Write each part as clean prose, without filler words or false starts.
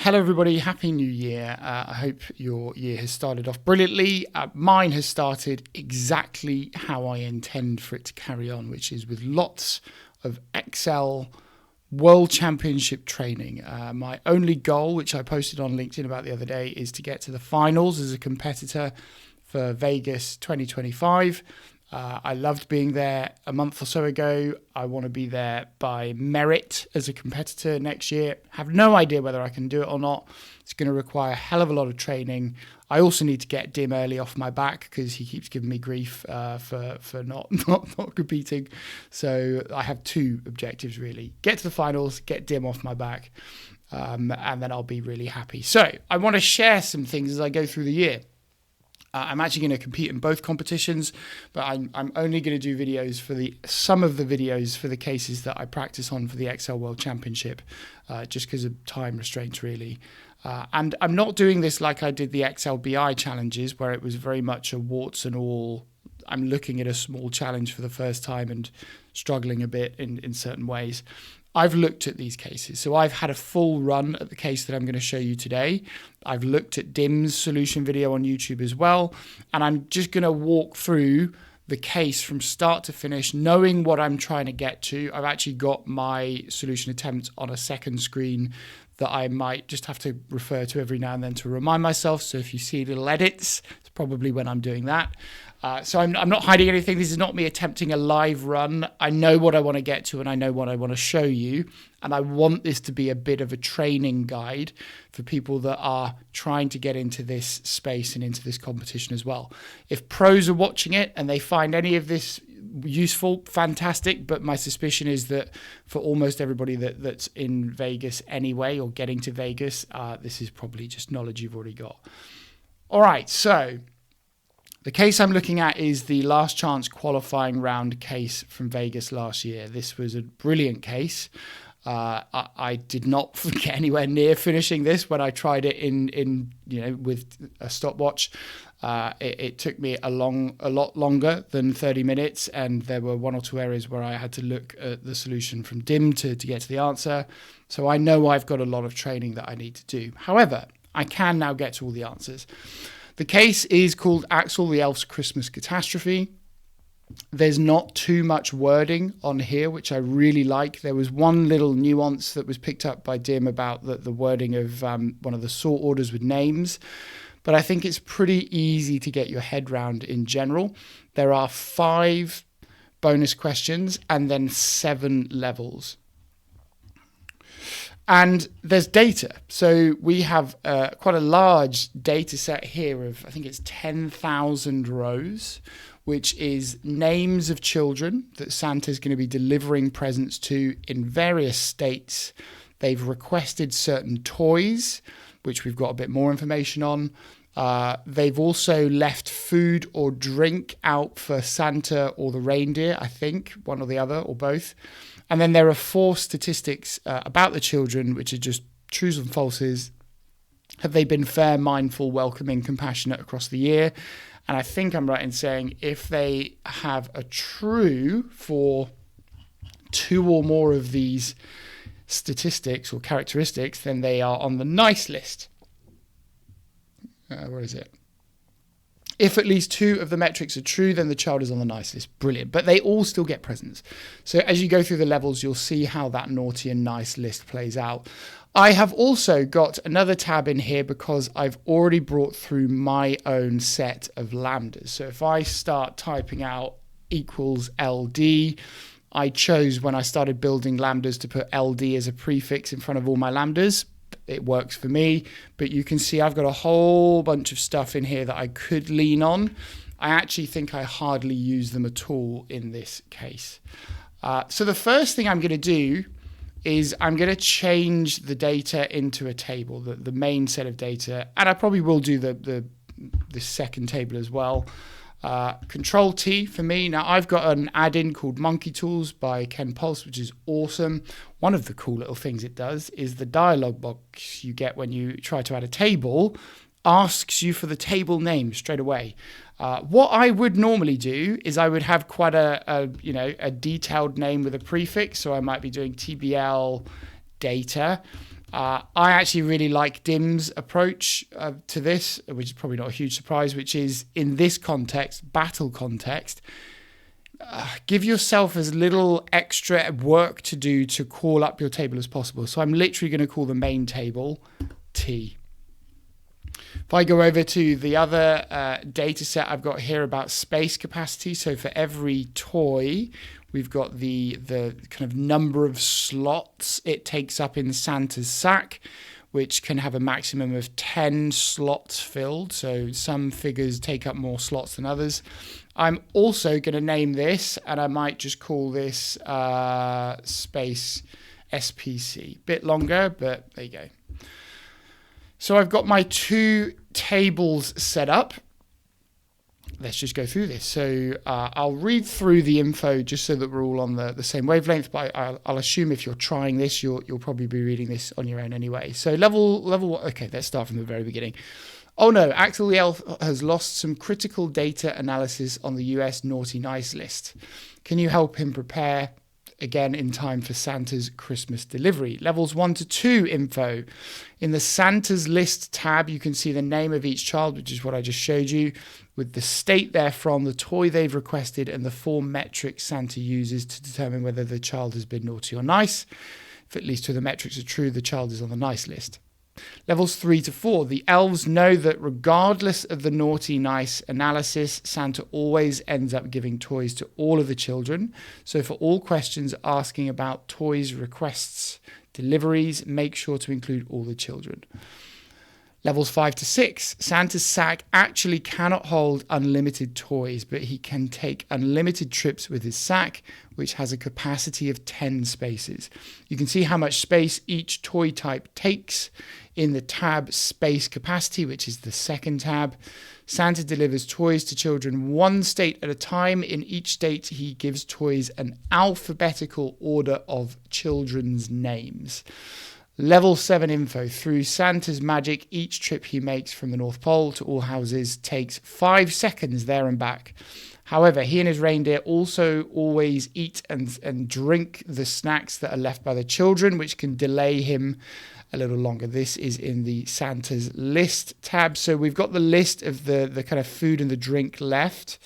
Hello everybody, Happy New Year. I hope your year has started off brilliantly. Mine has started exactly how I intend for it to carry on, which is with lots of Excel World Championship training. My only goal, which I posted on LinkedIn about the other day, is to get to the finals as a competitor for Vegas 2025. I loved being there a month or so ago. I want to be there by merit as a competitor next year. Have no idea whether I can do it or not. It's going to require a hell of a lot of training. I also need to get Dim early off my back because he keeps giving me grief for not competing. So I have two objectives really. Get to the finals, get Dim off my back, and then I'll be really happy. So I want to share some things as I go through the year. I'm actually going to compete in both competitions, but I'm only going to do videos for some of the videos for the cases that I practice on for the Excel World Championship, just because of time restraints, really. And I'm not doing this like I did the Excel BI challenges, where it was very much a warts and all. I'm looking at a small challenge for the first time and struggling a bit in certain ways. I've looked at these cases. So I've had a full run at the case that I'm going to show you today. I've looked at Dim's solution video on YouTube as well. And I'm just going to walk through the case from start to finish, knowing what I'm trying to get to. I've actually got my solution attempt on a second screen that I might just have to refer to every now and then to remind myself. So if you see little edits, it's probably when I'm doing that. So I'm not hiding anything. This is not me attempting a live run. I know what I want to get to and I know what I want to show you. And I want this to be a bit of a training guide for people that are trying to get into this space and into this competition as well. If pros are watching it and they find any of this useful, fantastic. But my suspicion is that for almost everybody that's in Vegas anyway, or getting to Vegas, this is probably just knowledge you've already got. All right, so the case I'm looking at is the Last Chance Qualifying round case from Vegas last year. This was a brilliant case. I did not get anywhere near finishing this when I tried it in with a stopwatch. It took me a lot longer than 30 minutes, and there were one or two areas where I had to look at the solution from Dim to get to the answer. So I know I've got a lot of training that I need to do. However, I can now get to all the answers. The case is called Axel, the Elf's Christmas Catastrophe. There's not too much wording on here, which I really like. There was one little nuance that was picked up by Dim about the wording of one of the sort orders with names. But I think it's pretty easy to get your head round in general. There are 5 bonus questions and then 7 levels. And there's data. So we have quite a large data set here of, I think it's 10,000 rows, which is names of children that Santa's going to be delivering presents to in various states. They've requested certain toys, which we've got a bit more information on. They've also left food or drink out for Santa or the reindeer, I think, one or the other, or both. And then there are 4 statistics about the children, which are just trues and falses. Have they been fair, mindful, welcoming, compassionate across the year? And I think I'm right in saying if they have a true for 2 or more of these statistics or characteristics, then they are on the nice list. Where is it? If at least 2 of the metrics are true, then the child is on the nice list. Brilliant. But they all still get presents. So as you go through the levels, you'll see how that naughty and nice list plays out. I have also got another tab in here because I've already brought through my own set of lambdas. So if I start typing out equals LD, I chose when I started building lambdas to put LD as a prefix in front of all my lambdas. It works for me, but you can see I've got a whole bunch of stuff in here that I could lean on. I actually think I hardly use them at all in this case. So the first thing I'm going to do is I'm going to change the data into a table, the main set of data, and I probably will do the second table as well. Control T for me. Now I've got an add-in called Monkey Tools by Ken Pulse, which is awesome. One of the cool little things it does is the dialog box you get when you try to add a table asks you for the table name straight away. What I would normally do is I would have quite a detailed name with a prefix. So I might be doing TBL data. I actually really like Dim's approach to this, which is probably not a huge surprise, which is in this context, battle context, give yourself as little extra work to do to call up your table as possible. So I'm literally going to call the main table T. If I go over to the other data set I've got here about space capacity, so for every toy, we've got the kind of number of slots it takes up in Santa's sack, which can have a maximum of 10 slots filled. So some figures take up more slots than others. I'm also going to name this, and I might just call this space SPC. Bit longer, but there you go. So I've got my two tables set up. Let's just go through this. So I'll read through the info just so that we're all on the same wavelength, but I'll assume if you're trying this, you'll probably be reading this on your own anyway. So level one, okay, let's start from the very beginning. Oh no, Axel the Elf has lost some critical data analysis on the US naughty nice list. Can you help him prepare again in time for Santa's Christmas delivery? Levels 1 to 2 info. In the Santa's list tab, you can see the name of each child, which is what I just showed you, with the state they're from, the toy they've requested, and the 4 metrics Santa uses to determine whether the child has been naughty or nice. If at least 2 of the metrics are true, the child is on the nice list. Levels 3 to 4. The elves know that regardless of the naughty nice analysis, Santa always ends up giving toys to all of the children. So for all questions asking about toys, requests, deliveries, make sure to include all the children. Levels 5 to 6. Santa's sack actually cannot hold unlimited toys, but he can take unlimited trips with his sack, which has a capacity of 10 spaces. You can see how much space each toy type takes in the tab Space Capacity, which is the second tab. Santa delivers toys to children one state at a time. In each state, he gives toys an alphabetical order of children's names. Level 7 info. Through Santa's magic, each trip he makes from the North Pole to all houses takes 5 seconds there and back. However, he and his reindeer also always eat and drink the snacks that are left by the children, which can delay him a little longer. This is in the Santa's list tab. So we've got the list of the kind of food and the drink left.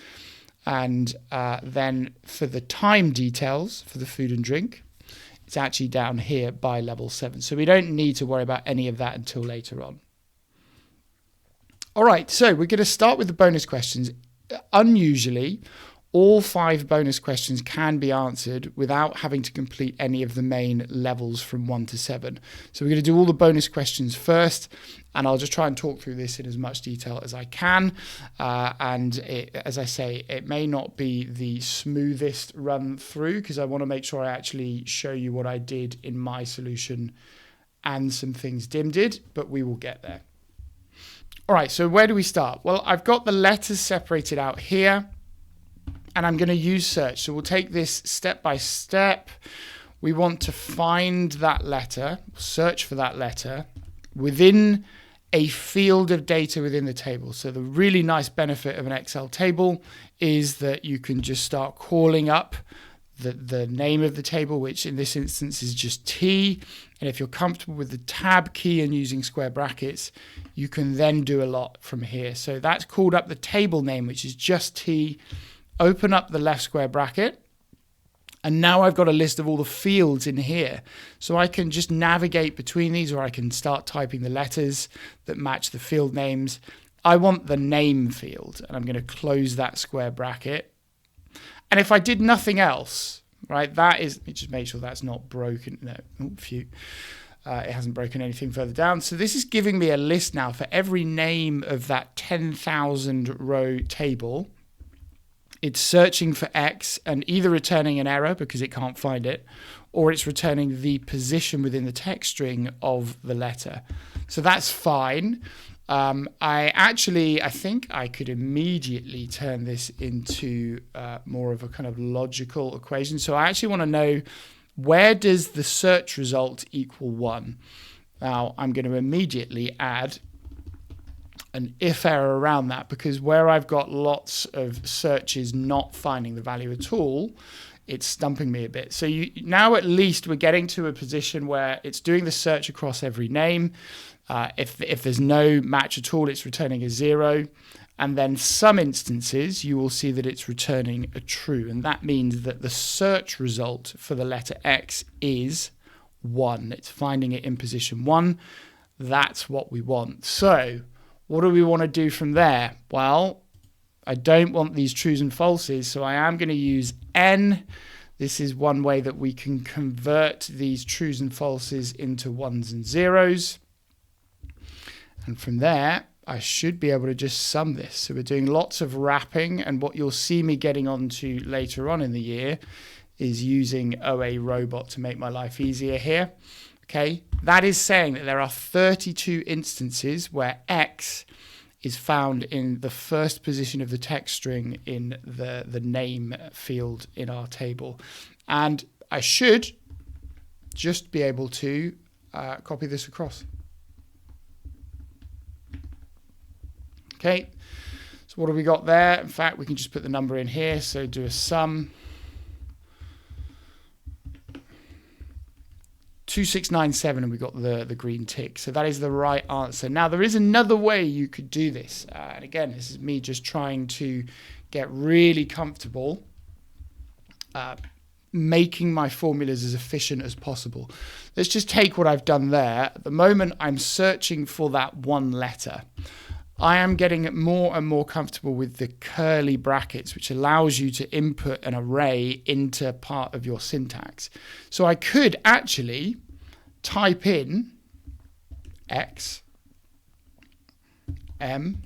And then for the time details for the food and drink, it's actually down here by level 7. So we don't need to worry about any of that until later on. All right, so we're going to start with the bonus questions. Unusually, all 5 bonus questions can be answered without having to complete any of the main levels from 1 to 7. So we're going to do all the bonus questions first, and I'll just try and talk through this in as much detail as I can. As I say, it may not be the smoothest run through because I want to make sure I actually show you what I did in my solution and some things Dim did, but we will get there. All right, so where do we start? Well, I've got the letters separated out here, and I'm going to use search. So we'll take this step by step. We want to find that letter, search for that letter within a field of data within the table. So the really nice benefit of an Excel table is that you can just start calling up the name of the table, which in this instance is just T. And if you're comfortable with the tab key and using square brackets, you can then do a lot from here. So that's called up the table name, which is just T. Open up the left square bracket. And now I've got a list of all the fields in here. So I can just navigate between these, or I can start typing the letters that match the field names. I want the name field, and I'm going to close that square bracket. And if I did nothing else, right, that is, let me just make sure that's not broken. No, it hasn't broken anything further down. So this is giving me a list now for every name of that 10,000 row table. It's searching for X and either returning an error because it can't find it, or it's returning the position within the text string of the letter. So that's fine. I think I could immediately turn this into more of a kind of logical equation. So I actually want to know, where does the search result equal 1? Now I'm going to immediately add an if error around that, because where I've got lots of searches not finding the value at all it's stumping me a bit. So now at least we're getting to a position where it's doing the search across every name. If there's no match at all, it's returning a 0. And then some instances, you will see that it's returning a true. And that means that the search result for the letter X is 1. It's finding it in position 1. That's what we want. So what do we want to do from there? Well, I don't want these trues and falses, so I am going to use N. This is one way that we can convert these trues and falses into 1s and 0s. And from there, I should be able to just sum this. So we're doing lots of wrapping, and what you'll see me getting onto later on in the year is using OA robot to make my life easier here. Okay, that is saying that there are 32 instances where X is found in the first position of the text string in the name field in our table. And I should just be able to copy this across. Okay, so what have we got there? In fact, we can just put the number in here. So do a sum. 2697, and we got the green tick. So that is the right answer. Now, there is another way you could do this. And again, this is me just trying to get really comfortable making my formulas as efficient as possible. Let's just take what I've done there. At the moment, I'm searching for that one letter. I am getting more and more comfortable with the curly brackets, which allows you to input an array into part of your syntax. So I could actually type in X, M,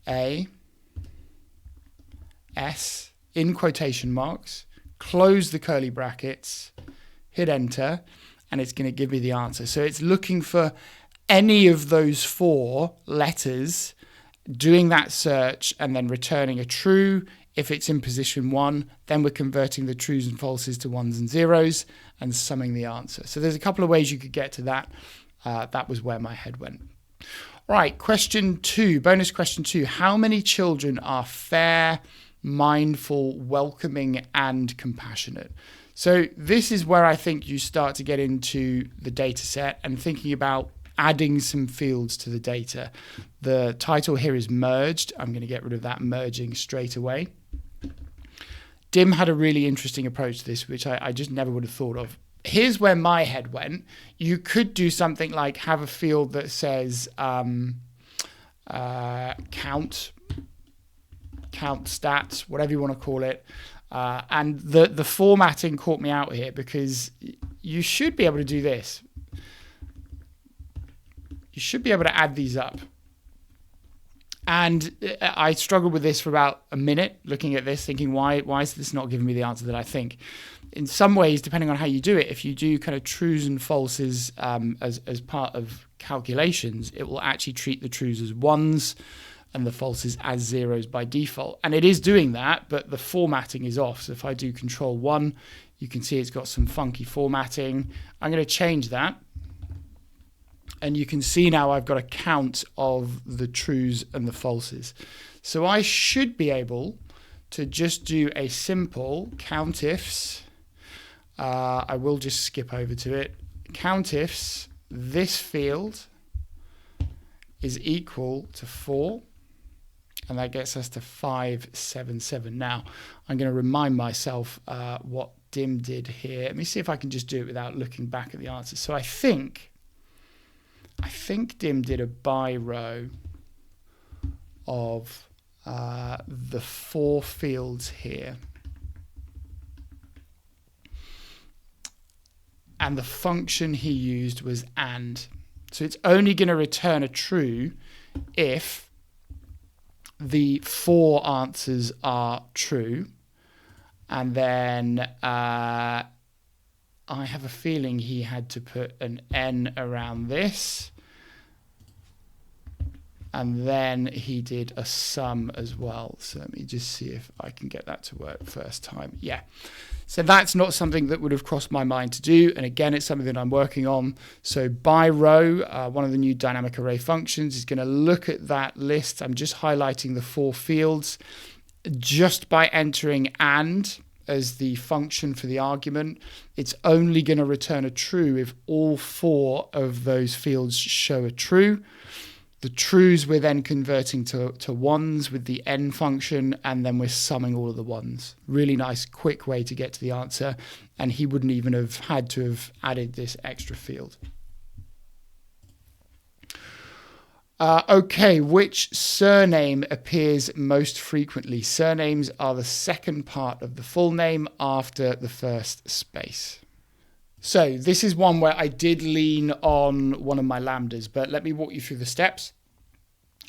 A, S in quotation marks, close the curly brackets, hit enter, and it's going to give me the answer. So it's looking for any of those 4 letters, doing that search and then returning a true. If it's in position 1, then we're converting the trues and falses to 1s and 0s and summing the answer. So there's a couple of ways you could get to that. That was where my head went. All right, question 2, bonus question 2. How many children are fair, mindful, welcoming, and compassionate? So this is where I think you start to get into the data set and thinking about adding some fields to the data. The title here is merged. I'm going to get rid of that merging straight away. Dim had a really interesting approach to this, which I just never would have thought of. Here's where my head went. You could do something like have a field that says count stats, whatever you want to call it. And the formatting caught me out here, because you should be able to do this. You should be able to add these up. And I struggled with this for about a minute, looking at this, thinking, why is this not giving me the answer that I think? In some ways, depending on how you do it, if you do kind of trues and falses as part of calculations, it will actually treat the trues as 1s and the falses as 0s by default. And it is doing that, but the formatting is off. So if I do Control 1, you can see it's got some funky formatting. I'm going to change that. And you can see now I've got a count of the trues and the falses. So I should be able to just do a simple countifs. I will just skip over to it. Countifs, this field is equal to 4. And that gets us to 577. Now, I'm going to remind myself what Dim did here. Let me see if I can just do it without looking back at the answers. So I think Dim did a by row of the 4 fields here. And the function he used was AND. So it's only going to return a true if the 4 answers are true. And then I have a feeling he had to put an N around this. And then he did a sum as well. So let me just see if I can get that to work first time. Yeah. So that's not something that would have crossed my mind to do. And again, it's something that I'm working on. So by row, one of the new dynamic array functions is going to look at that list. I'm just highlighting the 4 fields. Just by entering AND, as the function for the argument. It's only going to return a true if all 4 of those fields show a true. The trues we're then converting to ones with the n function, and then we're summing all of the ones. Really nice, quick way to get to the answer, and he wouldn't even have had to have added this extra field. Okay, which surname appears most frequently? Surnames are the second part of the full name after the first space. So this is one where I did lean on one of my lambdas, but let me walk you through the steps.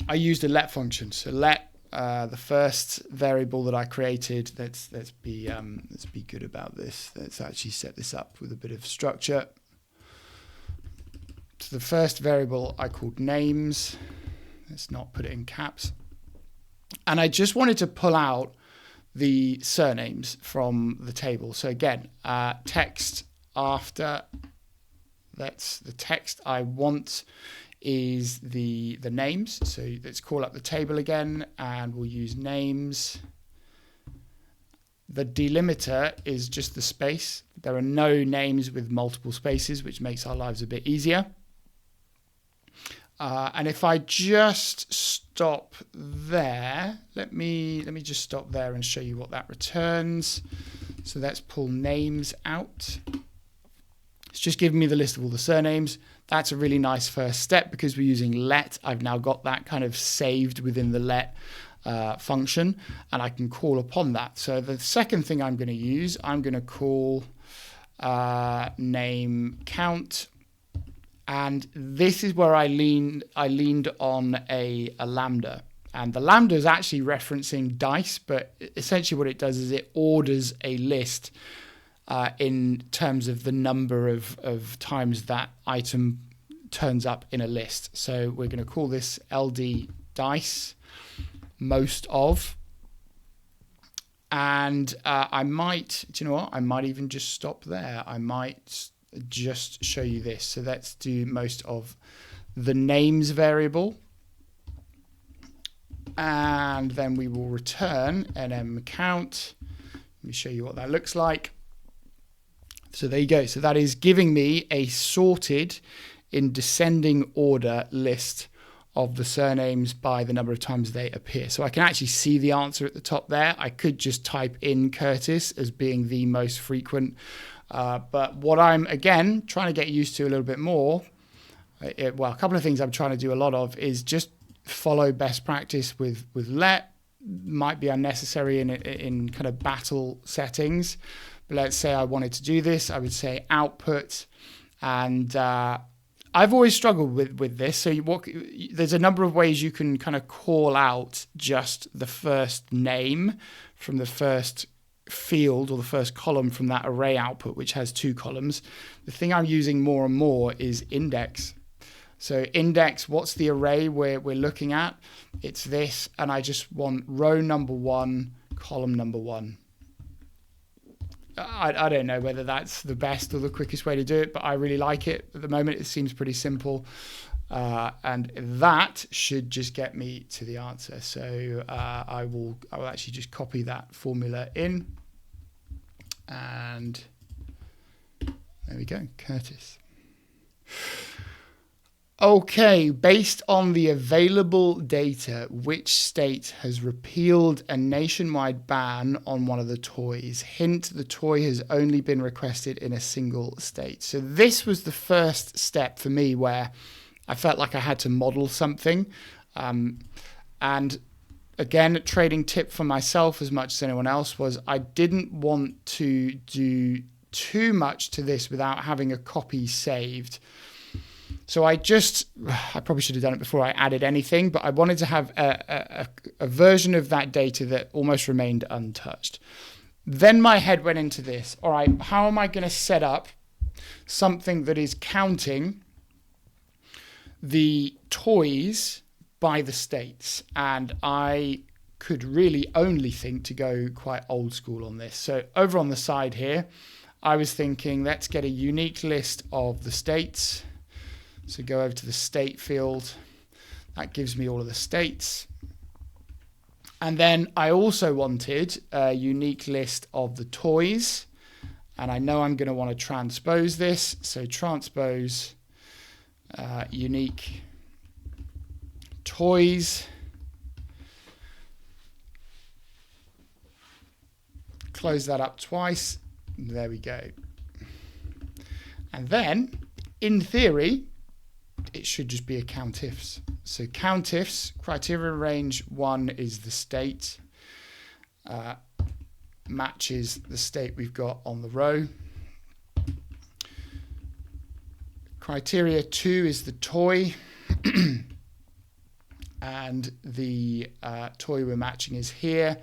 I used a let function. So let, the first variable that I created, let's be good about this. Let's actually set this up with a bit of structure. So the first variable I called names. Let's not put it in caps. And I just wanted to pull out the surnames from the table. So again, text after, that's the text I want is the names. So let's call up the table again, and we'll use names. The delimiter is just the space. There are no names with multiple spaces, which makes our lives a bit easier. And if I just stop there, let me just stop there and show you what that returns. So let's pull names out. It's just giving me the list of all the surnames. That's a really nice first step because we're using let. I've now got that kind of saved within the let function, and I can call upon that. So the second thing I'm going to use, I'm going to call name count. And this is where I leaned on a lambda. And the lambda is actually referencing dice, but essentially what it does is it orders a list in terms of the number of times that item turns up in a list. So we're going to call this LD dice most of. And I might, do you know what? I might even just stop there. I might just show you this. So let's do most of the names variable, and then we will return nm count. Let me show you what that looks like. So there you go. So that is giving me a sorted in descending order list of the surnames by the number of times they appear. So I can actually see the answer at the top there. I could just type in Curtis as being the most frequent. But what I'm, again, trying to get used to a little bit more, well, a couple of things I'm trying to do a lot of is just follow best practice with let. Might be unnecessary in kind of battle settings. But let's say I wanted to do this, I would say output. And I've always struggled with this. So there's a number of ways you can kind of call out just the first name from the first field or the first column from that array output, which has 2 columns. The thing I'm using more and more is index. So index, what's the array we're looking at? It's this, and I just want row number 1, column number 1. I don't know whether that's the best or the quickest way to do it, but I really like it. At the moment, it seems pretty simple. And that should just get me to the answer. So I will actually just copy that formula in. And there we go, Curtis. Okay, based on the available data, which state has repealed a nationwide ban on one of the toys? Hint, the toy has only been requested in a single state. So this was the first step for me where I felt like I had to model something. And again, a trading tip for myself as much as anyone else was I didn't want to do too much to this without having a copy saved. So I probably should have done it before I added anything, but I wanted to have a version of that data that almost remained untouched. Then my head went into this. All right, how am I going to set up something that is counting the toys by the states? And I could really only think to go quite old school on this. So over on the side here, I was thinking, let's get a unique list of the states. So go over to the state field. That gives me all of the states. And then I also wanted a unique list of the toys. And I know I'm going to want to transpose this. So transpose unique toys. Close that up twice. There we go. And then, in theory, it should just be a countifs. So countifs, criteria range 1 is the state. Matches the state we've got on the row. Criteria 2 is the toy. And the toy we're matching is here.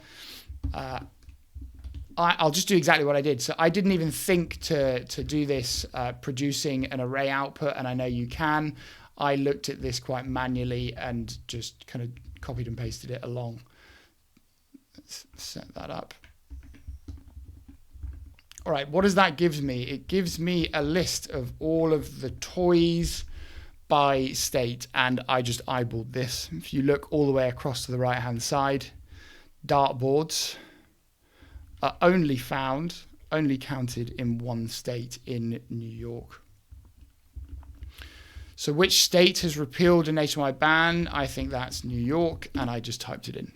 I'll just do exactly what I did. So I didn't even think to do this producing an array output, and I know you can. I looked at this quite manually and just kind of copied and pasted it along. Let's set that up. All right, what does that give me? It gives me a list of all of the toys by state, and I just eyeballed this. If you look all the way across to the right-hand side, dartboards are only counted in one state in New York. So which state has repealed a nationwide ban? I think that's New York, and I just typed it in.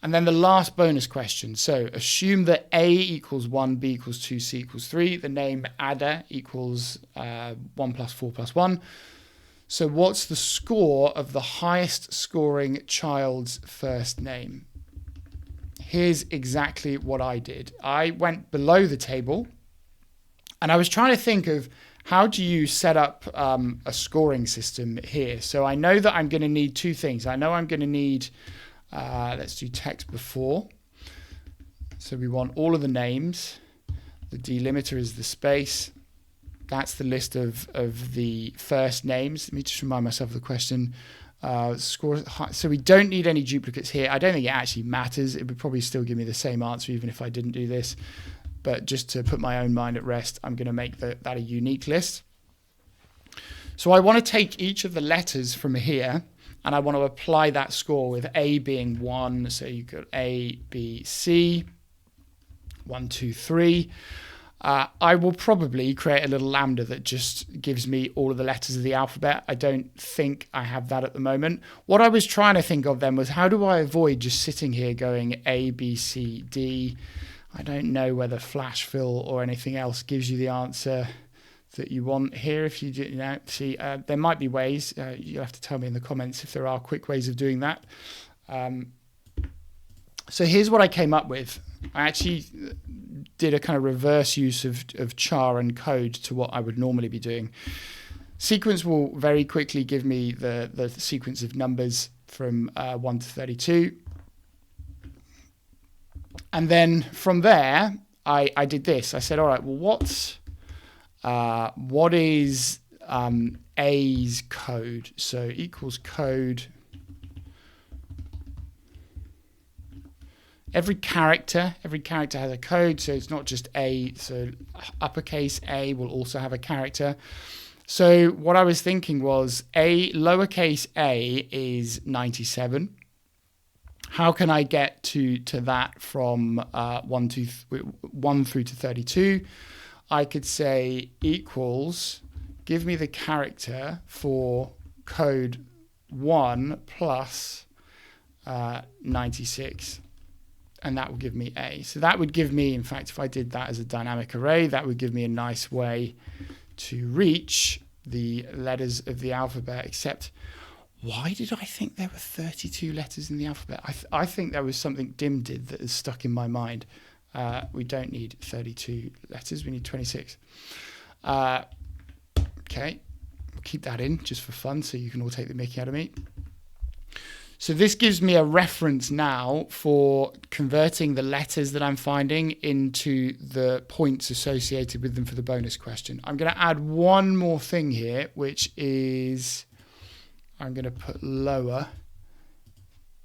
And then the last bonus question. So assume that A equals 1, B equals 2, C equals 3. The name Ada equals 1 plus 4 plus 1. So what's the score of the highest scoring child's first name? Here's exactly what I did. I went below the table, and I was trying to think of how do you set up a scoring system here. So I know that I'm going to need two things. I know I'm going to need, let's do text before. So we want all of the names. The delimiter is the space. That's the list of the first names. Let me just remind myself of the question. So we don't need any duplicates here. I don't think it actually matters. It would probably still give me the same answer even if I didn't do this. But just to put my own mind at rest, I'm going to make that a unique list. So I want to take each of the letters from here, and I want to apply that score with A being 1. So you've got A, B, C, 1, 2, 3. I will probably create a little lambda that just gives me all of the letters of the alphabet. I don't think I have that at the moment. What I was trying to think of then was how do I avoid just sitting here going A, B, C, D. I don't know whether flash fill or anything else gives you the answer that you want here. If you see, there might be ways. You'll have to tell me in the comments if there are quick ways of doing that. So here's what I came up with. I actually did a kind of reverse use of char and code to what I would normally be doing. Sequence will very quickly give me the sequence of numbers from 1 to 32. And then from there, I did this. I said, all right, well, what is A's code? So equals code. Every character has a code, so it's not just A. So uppercase A will also have a character. So what I was thinking was lowercase a is 97. How can I get to that from 1 through to 32? I could say equals, give me the character for code 1 plus 96. And that will give me A. So that would give me, in fact, if I did that as a dynamic array, that would give me a nice way to reach the letters of the alphabet, except why did I think there were 32 letters in the alphabet? I think there was something Dim did that is stuck in my mind. We don't need 32 letters, we need 26. Okay, we'll keep that in just for fun so you can all take the mickey out of me. So this gives me a reference now for converting the letters that I'm finding into the points associated with them for the bonus question. I'm going to add one more thing here, which is I'm going to put lower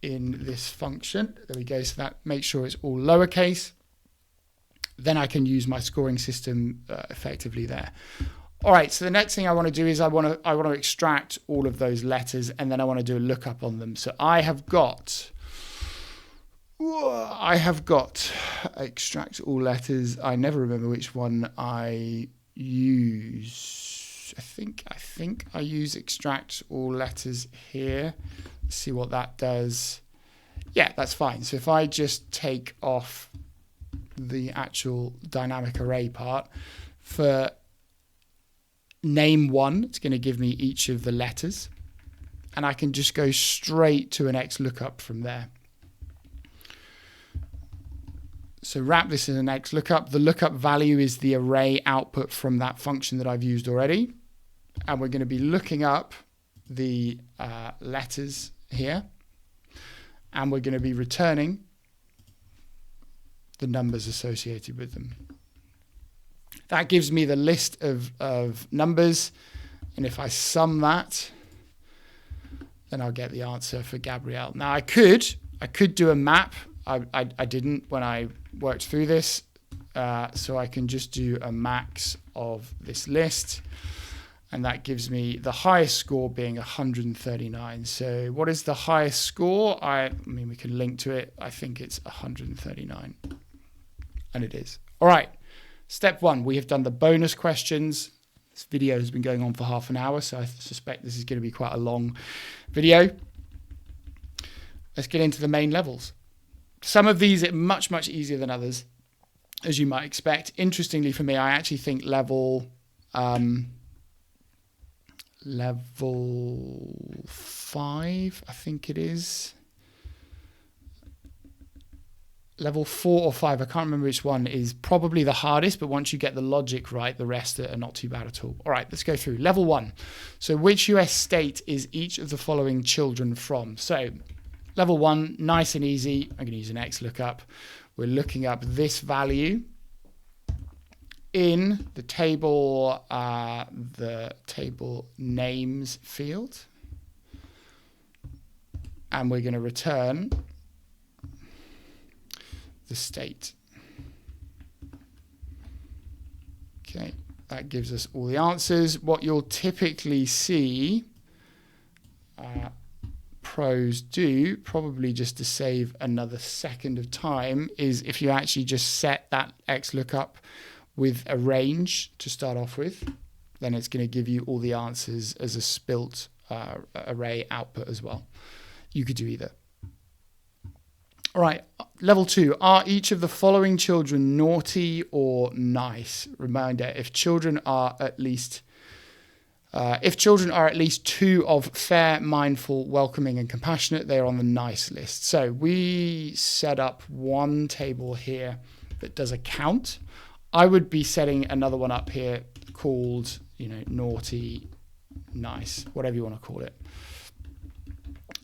in this function. There we go. So that makes sure it's all lowercase. Then I can use my scoring system effectively there. All right, so the next thing I want to do is I want to extract all of those letters, and then I want to do a lookup on them. So I have got I have got extract all letters. I never remember which one I use. I think I use extract all letters here. Let's see what that does. Yeah, that's fine. So if I just take off the actual dynamic array part, for name one, it's going to give me each of the letters, and I can just go straight to an XLOOKUP from there. So wrap this in an XLOOKUP. The lookup value is the array output from that function that I've used already. And we're going to be looking up the letters here. And we're going to be returning the numbers associated with them. That gives me the list of numbers. And if I sum that, then I'll get the answer for Gabrielle. Now I could do a map. I didn't when I worked through this. So I can just do a max of this list. And that gives me the highest score being 139. So what is the highest score? I mean, we can link to it. I think it's 139. And it is. All right. Step one, we have done the bonus questions. This video has been going on for half an hour, so I suspect this is going to be quite a long video. Let's get into the main levels. Some of these are much, much easier than others, as you might expect. Interestingly for me, I actually think level 5, I think it is. Level 4 or 5, I can't remember which one, is probably the hardest, but once you get the logic right, the rest are not too bad at all. All right, let's go through. Level 1. So which US state is each of the following children from? So level 1, nice and easy. I'm going to use an XLOOKUP. We're looking up this value in the table names field. And we're going to return the state. Okay, that gives us all the answers. What you'll typically see pros do, probably just to save another second of time, is if you actually just set that XLOOKUP with a range to start off with, then it's going to give you all the answers as a spilt array output as well. You could do either. All right, level 2, are each of the following children naughty or nice? Reminder, if children are at least 2 of fair, mindful, welcoming, and compassionate, they are on the nice list. So we set up one table here that does a count. I would be setting another one up here called, naughty, nice, whatever you want to call it.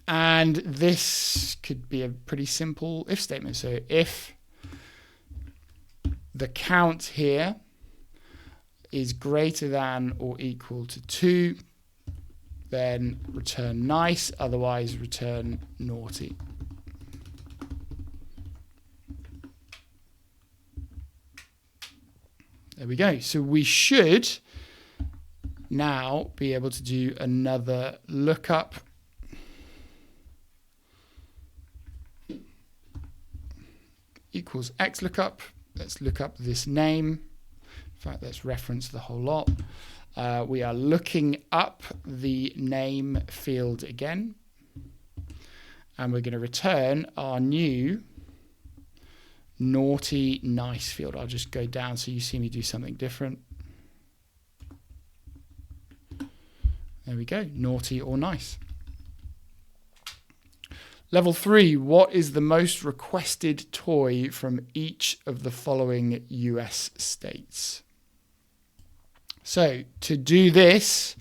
And this could be a pretty simple if statement. So if the count here is greater than or equal to 2, then return nice, otherwise return naughty. There we go. So we should now be able to do another lookup. Equals XLOOKUP. Let's look up this name. In fact, let's reference the whole lot. We are looking up the name field again. And we're going to return our new naughty, nice field. I'll just go down so you see me do something different. There we go, naughty or nice. Level 3, what is the most requested toy from each of the following US states? So to do this,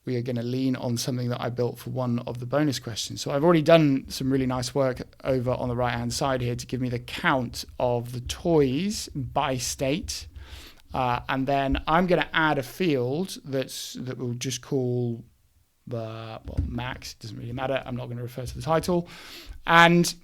we are going to lean on something that I built for one of the bonus questions. So I've already done some really nice work over on the right-hand side here to give me the count of the toys by state. And then I'm going to add a field that we'll just call max. It doesn't really matter. I'm not going to refer to the title. And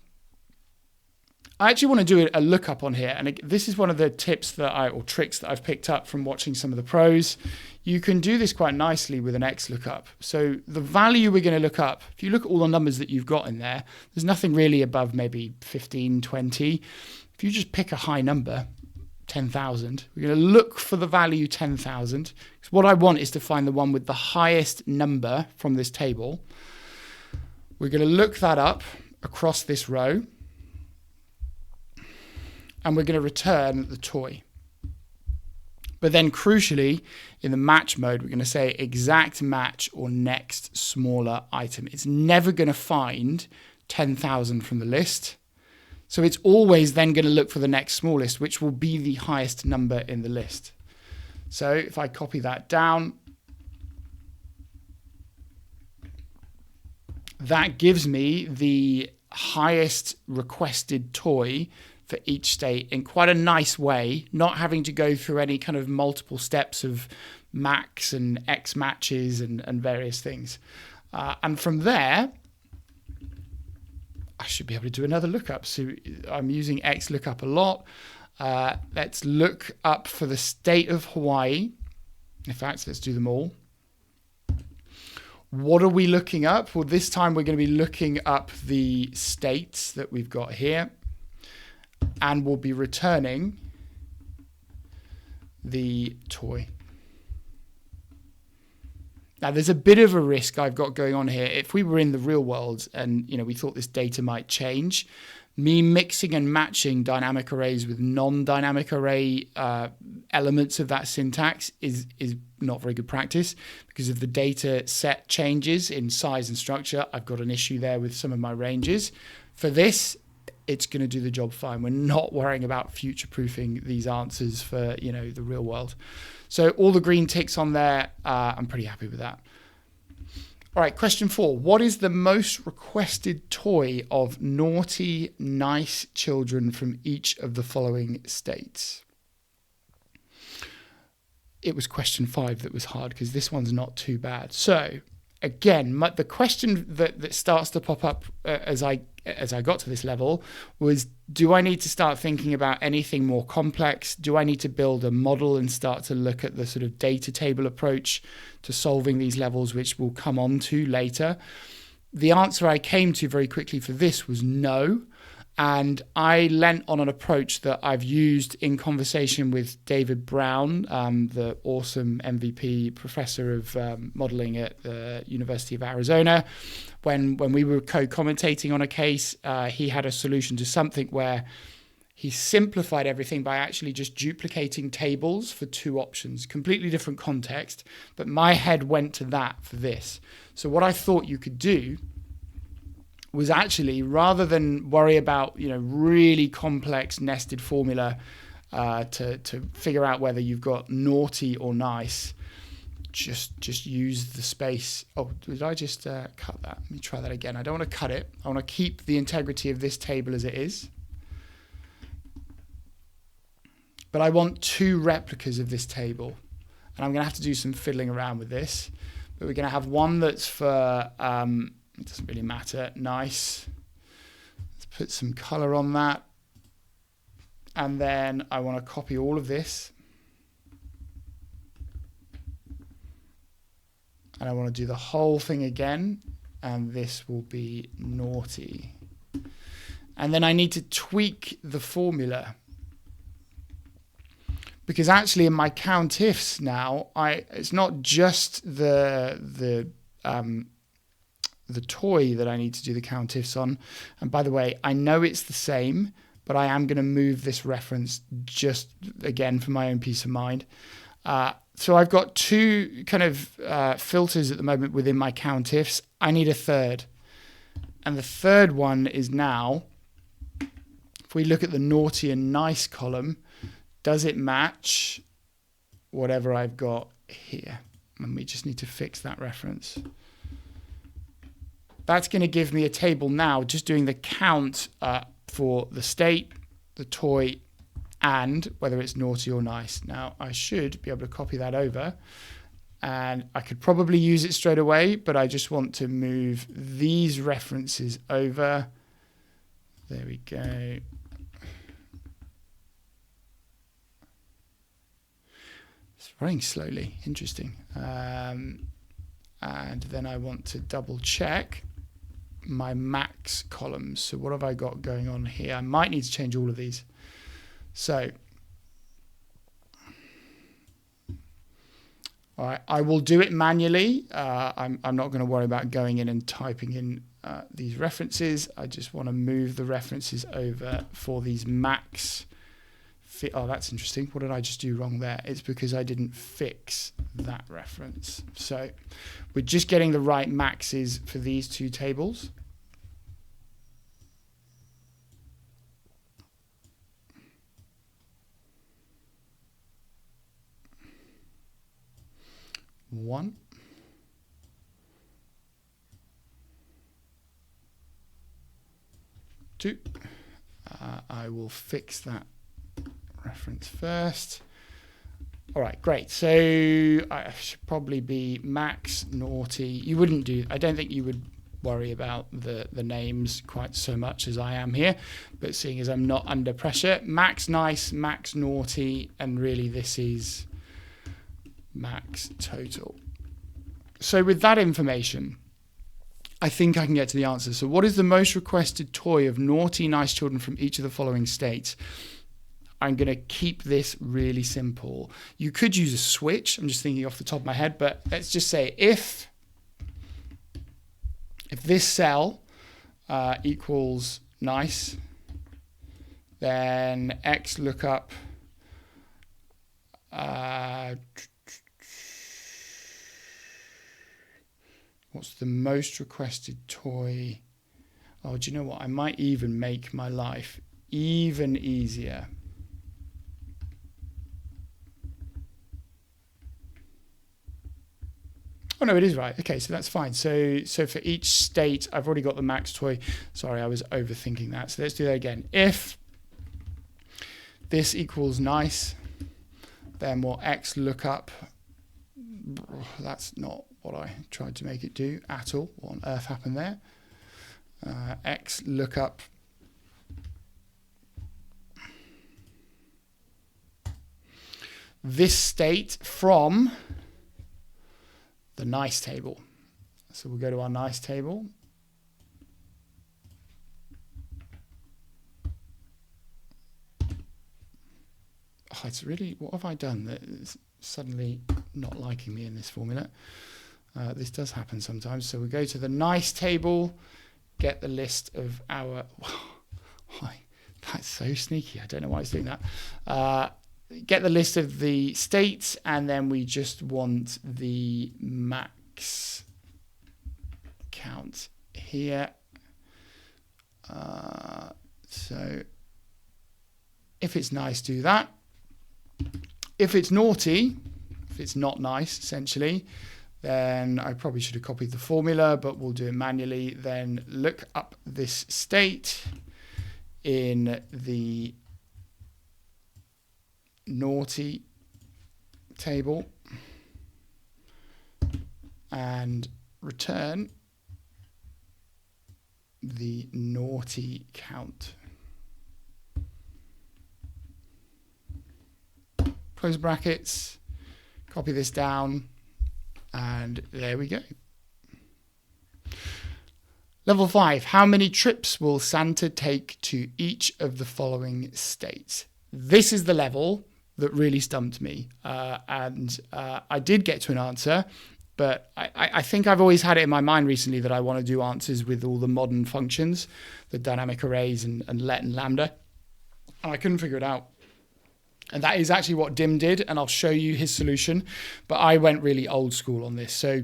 I actually want to do a lookup on here. And this is one of the tips or tricks that I've picked up from watching some of the pros. You can do this quite nicely with an XLOOKUP. So the value we're going to look up, if you look at all the numbers that you've got in there, there's nothing really above maybe 15, 20. If you just pick a high number, 10,000, we're going to look for the value 10,000. Because what I want is to find the one with the highest number from this table. We're going to look that up across this row. And we're going to return the toy. But then crucially, in the match mode, we're going to say exact match or next smaller item. It's never going to find 10,000 from the list. So it's always then going to look for the next smallest, which will be the highest number in the list. So if I copy that down, that gives me the highest requested toy for each state in quite a nice way, not having to go through any kind of multiple steps of max and X matches and various things. And from there, I should be able to do another lookup. So I'm using XLOOKUP a lot. Let's look up for the state of Hawaii. In fact, let's do them all. What are we looking up? Well, this time we're going to be looking up the states that we've got here. And we'll be returning the toy. Now, there's a bit of a risk I've got going on here. If we were in the real world and we thought this data might change, me mixing and matching dynamic arrays with non-dynamic array elements of that syntax is not very good practice, because if the data set changes in size and structure, I've got an issue there with some of my ranges. For this, it's going to do the job fine. We're not worrying about future-proofing these answers for the real world. So all the green ticks on there, I'm pretty happy with that. All right, question 4. What is the most requested toy of naughty, nice children from each of the following states? It was question 5 that was hard, because this one's not too bad. So again, the question that starts to pop up as I got to this level was, do I need to start thinking about anything more complex? Do I need to build a model and start to look at the sort of data table approach to solving these levels, which we'll come on to later? The answer I came to very quickly for this was no. And I lent on an approach that I've used in conversation with David Brown, the awesome MVP professor of modeling at the University of Arizona. When we were co-commentating on a case, he had a solution to something where he simplified everything by actually just duplicating tables for 2 options, completely different context. But my head went to that for this. So what I thought you could do was actually, rather than worry about really complex nested formula to figure out whether you've got naughty or nice, just use the space. Oh, did I just cut that? Let me try that again. I don't want to cut it. I want to keep the integrity of this table as it is. But I want 2 replicas of this table. And I'm going to have to do some fiddling around with this. But we're going to have one that's for... it doesn't really matter. Nice. Let's put some color on that. And then I want to copy all of this. And I want to do the whole thing again. And this will be naughty. And then I need to tweak the formula. Because actually in my countifs now, it's not just the toy that I need to do the countifs on. And by the way, I know it's the same, but I am going to move this reference just again for my own peace of mind. So I've got 2 kind of filters at the moment within my countifs. I need a third. And the third one is now, if we look at the naughty and nice column, does it match whatever I've got here? And we just need to fix that reference. That's going to give me a table now, just doing the count for the state, the toy, and whether it's naughty or nice. Now, I should be able to copy that over, and I could probably use it straight away, but I just want to move these references over. There we go. running slowly. Interesting. And then I want to double check my max columns. So what have I got going on here? I might need to change all of these. So, all right, I will do it manually. I'm not going to worry about going in and typing in these references. I just want to move the references over for these max. Oh, that's interesting. What did I just do wrong there? It's because I didn't fix that reference. So we're just getting the right maxes for these two tables. One. Two. I will fix that reference first. All right, great. So I should probably be max naughty. You wouldn't do, I don't think you would worry about the names quite so much as I am here, but seeing as I'm not under pressure, max nice, max naughty, and really this is max total. So with that information, I think I can get to the answer. So what is the most requested toy of naughty, nice children from each of the following states? I'm going to keep this really simple. You could use a switch. I'm just thinking off the top of my head, but let's just say if this cell equals nice, then X lookup what's the most requested toy? Oh, do you know what? I might even make my life even easier. Oh, no, it is right. Okay, so that's fine. So for each state, I've already got the max toy. Sorry, I was overthinking that. So let's do that again. If this equals nice, then what X lookup, that's not what I tried to make it do at all. What on earth happened there? X lookup this state from the nice table. So we'll go to our nice table. Oh, it's really, what have I done that is suddenly not liking me in this formula? This does happen sometimes. So we go to the nice table, get the list of our, that's so sneaky. I don't know why it's doing that. Get the list of the states, and then we just want the max count here. So if it's nice, do that. If it's naughty, if it's not nice, essentially, then I probably should have copied the formula, but we'll do it manually. Then look up this state in the naughty table and return the naughty count. Close brackets, copy this down, and there we go. Level 5, how many trips will Santa take to each of the following states? This is the level that really stumped me. And I did get to an answer, but I think I've always had it in my mind recently that I want to do answers with all the modern functions, the dynamic arrays and let and lambda. And I couldn't figure it out. And that is actually what Dim did, and I'll show you his solution. But I went really old school on this. So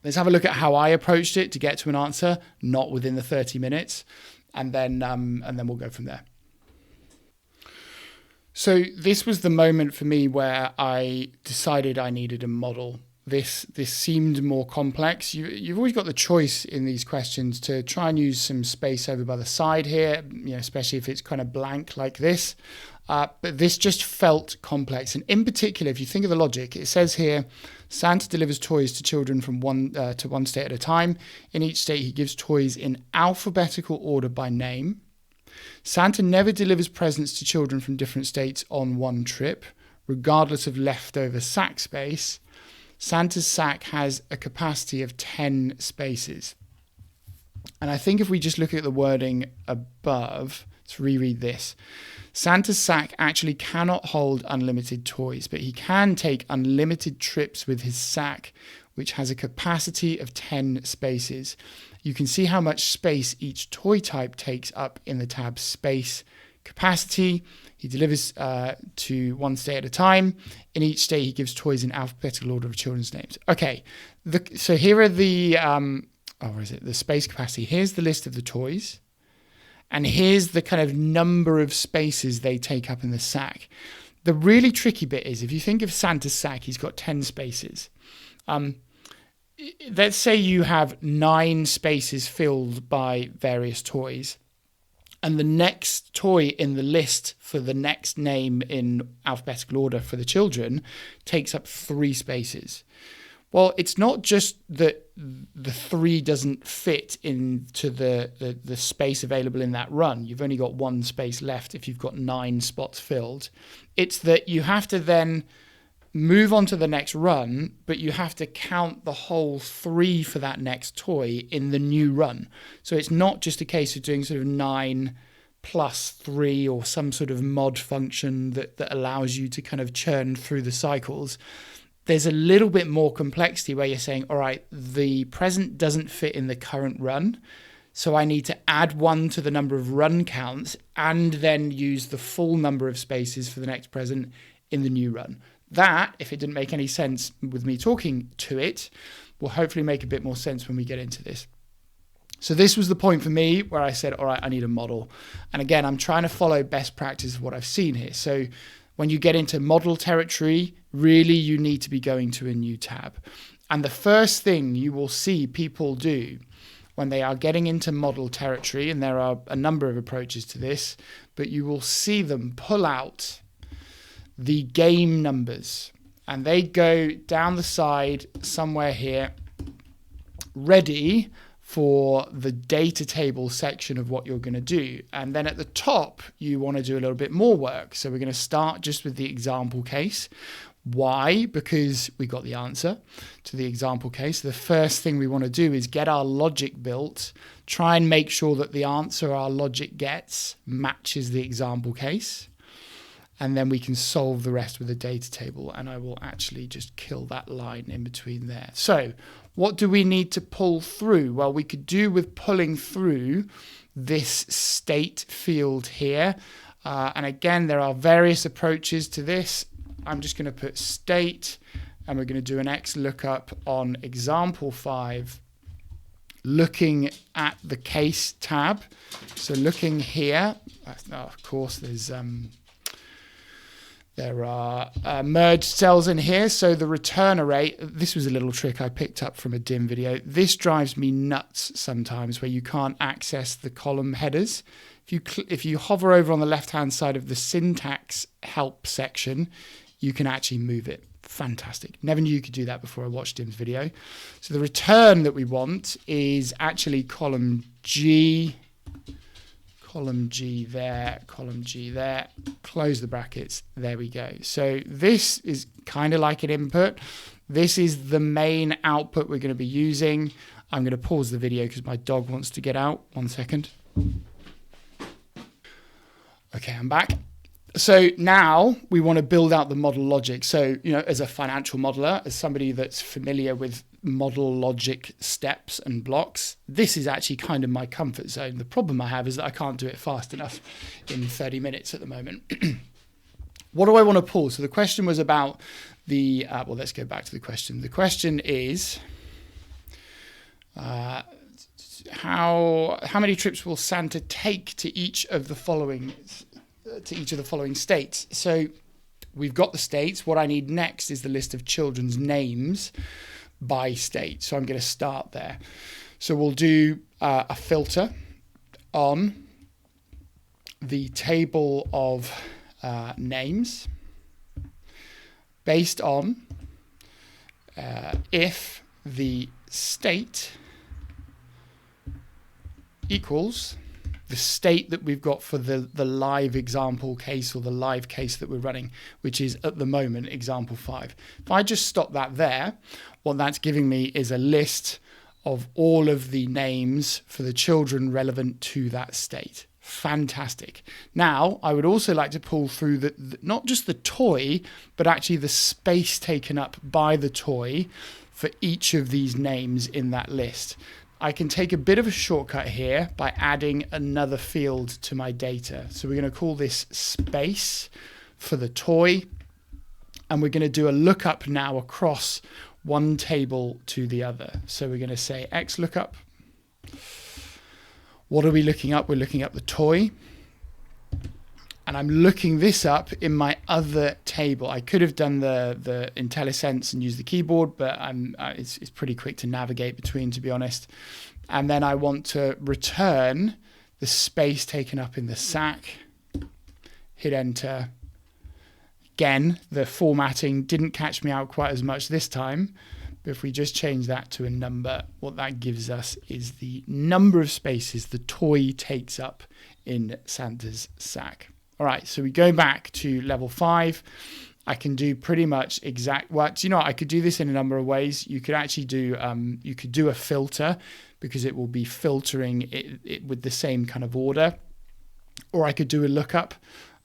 let's have a look at how I approached it to get to an answer, not within the 30 minutes. And then we'll go from there. So this was the moment for me where I decided I needed a model. This seemed more complex. You've always got the choice in these questions to try and use some space over by the side here, especially if it's kind of blank like this. But this just felt complex. And in particular, if you think of the logic, it says here, Santa delivers toys to children from one state at a time. In each state, he gives toys in alphabetical order by name. Santa never delivers presents to children from different states on one trip. regardless of leftover sack space, Santa's sack has a capacity of 10 spaces. And I think if we just look at the wording above, let's reread this. Santa's sack actually cannot hold unlimited toys, but he can take unlimited trips with his sack, which has a capacity of 10 spaces. You can see how much space each toy type takes up in the tab Space Capacity. He delivers to one state at a time. In each state, he gives toys in alphabetical order of children's names. Okay, so here are the, the space capacity. Here's the list of the toys. And here's the kind of number of spaces they take up in the sack. The really tricky bit is, if you think of Santa's sack, he's got 10 spaces. Let's say you have 9 spaces filled by various toys, and the next toy in the list for the next name in alphabetical order for the children takes up 3 spaces. Well, it's not just that the 3 doesn't fit into the space available in that run. You've only got 1 space left if you've got 9 spots filled. It's that you have to then move on to the next run, but you have to count the whole 3 for that next toy in the new run. So it's not just a case of doing sort of 9 plus 3 or some sort of mod function that allows you to kind of churn through the cycles. There's a little bit more complexity where you're saying, all right, the present doesn't fit in the current run, so I need to add 1 to the number of run counts and then use the full number of spaces for the next present in the new run. That, if it didn't make any sense with me talking to it, will hopefully make a bit more sense when we get into this. So this was the point for me where I said, all right, I need a model. And again, I'm trying to follow best practice of what I've seen here. So when you get into model territory, really you need to be going to a new tab. And the first thing you will see people do when they are getting into model territory, and there are a number of approaches to this, but you will see them pull out the game numbers, and they go down the side somewhere here, ready for the data table section of what you're going to do. And then at the top, you want to do a little bit more work. So we're going to start just with the example case. Why? Because we got the answer to the example case. The first thing we want to do is get our logic built, try and make sure that the answer our logic gets matches the example case. And then we can solve the rest with a data table. And I will actually just kill that line in between there. So what do we need to pull through? Well, we could do with pulling through this state field here. And again, there are various approaches to this. I'm just going to put state, and we're going to do an X lookup on example 5, looking at the case tab. So looking here, of course, there are merged cells in here. So the return array, this was a little trick I picked up from a dim video. This drives me nuts sometimes where you can't access the column headers. If you hover over on the left-hand side of the syntax help section, you can actually move it. Fantastic. Never knew you could do that before I watched Dim's video. So the return that we want is actually column G there, column G there, close the brackets, there we go. So this is kind of like an input. This is the main output we're going to be using. I'm going to pause the video because my dog wants to get out. 1 second. Okay, I'm back. So now we want to build out the model logic. So, as a financial modeler, as somebody that's familiar with model logic steps and blocks, this is actually kind of my comfort zone. The problem I have is that I can't do it fast enough in 30 minutes at the moment. What do I want to pull? So the question was about the, well, let's go back to the question. The question is, how many trips will Santa take to each of the following states? So we've got the states. What I need next is the list of children's names by state. So I'm going to start there. So we'll do a filter on the table of names based on if the state equals the state that we've got for the live example case or the live case that we're running, which is at the moment example 5. If I just stop that there, what that's giving me is a list of all of the names for the children relevant to that state. Fantastic. Now, I would also like to pull through not just the toy, but actually the space taken up by the toy for each of these names in that list. I can take a bit of a shortcut here by adding another field to my data. So we're going to call this space for the toy, and we're going to do a lookup now across one table to the other. So we're going to say XLOOKUP. What are we looking up? We're looking up the toy. And I'm looking this up in my other table. I could have done the IntelliSense and used the keyboard, but it's pretty quick to navigate between, to be honest. And then I want to return the space taken up in the SAC. Hit enter. Again, the formatting didn't catch me out quite as much this time. But if we just change that to a number, what that gives us is the number of spaces the toy takes up in Santa's sack. All right, so we go back to level 5. I can do pretty much I could do this in a number of ways. You could actually do, a filter, because it will be filtering it with the same kind of order. Or I could do a lookup.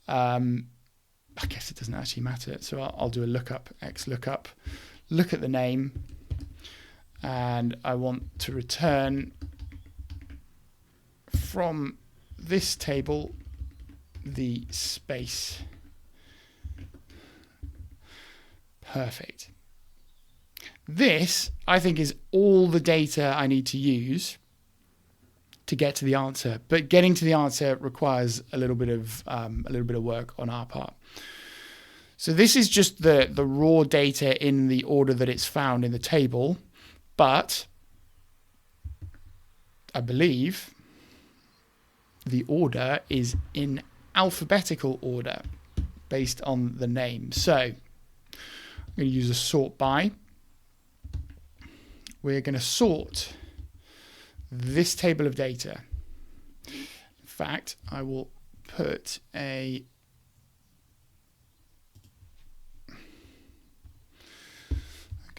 I guess it doesn't actually matter. So I'll do a lookup, XLOOKUP. Look at the name, and I want to return from this table the space. Perfect. This, I think, is all the data I need to use to get to the answer. But getting to the answer requires a little bit of work on our part. So this is just the raw data in the order that it's found in the table, but I believe the order is in alphabetical order based on the name. So I'm going to use a sort by. We're going to sort this table of data. In fact, I will put I'm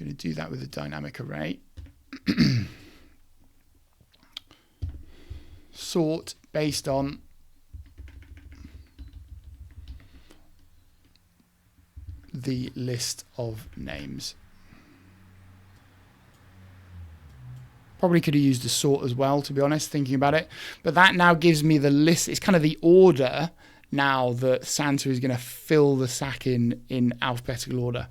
going to do that with a dynamic array. Sort based on the list of names. Probably could have used a sort as well, to be honest, thinking about it. But that now gives me the list. It's kind of the order now that Santa is going to fill the sack in alphabetical order.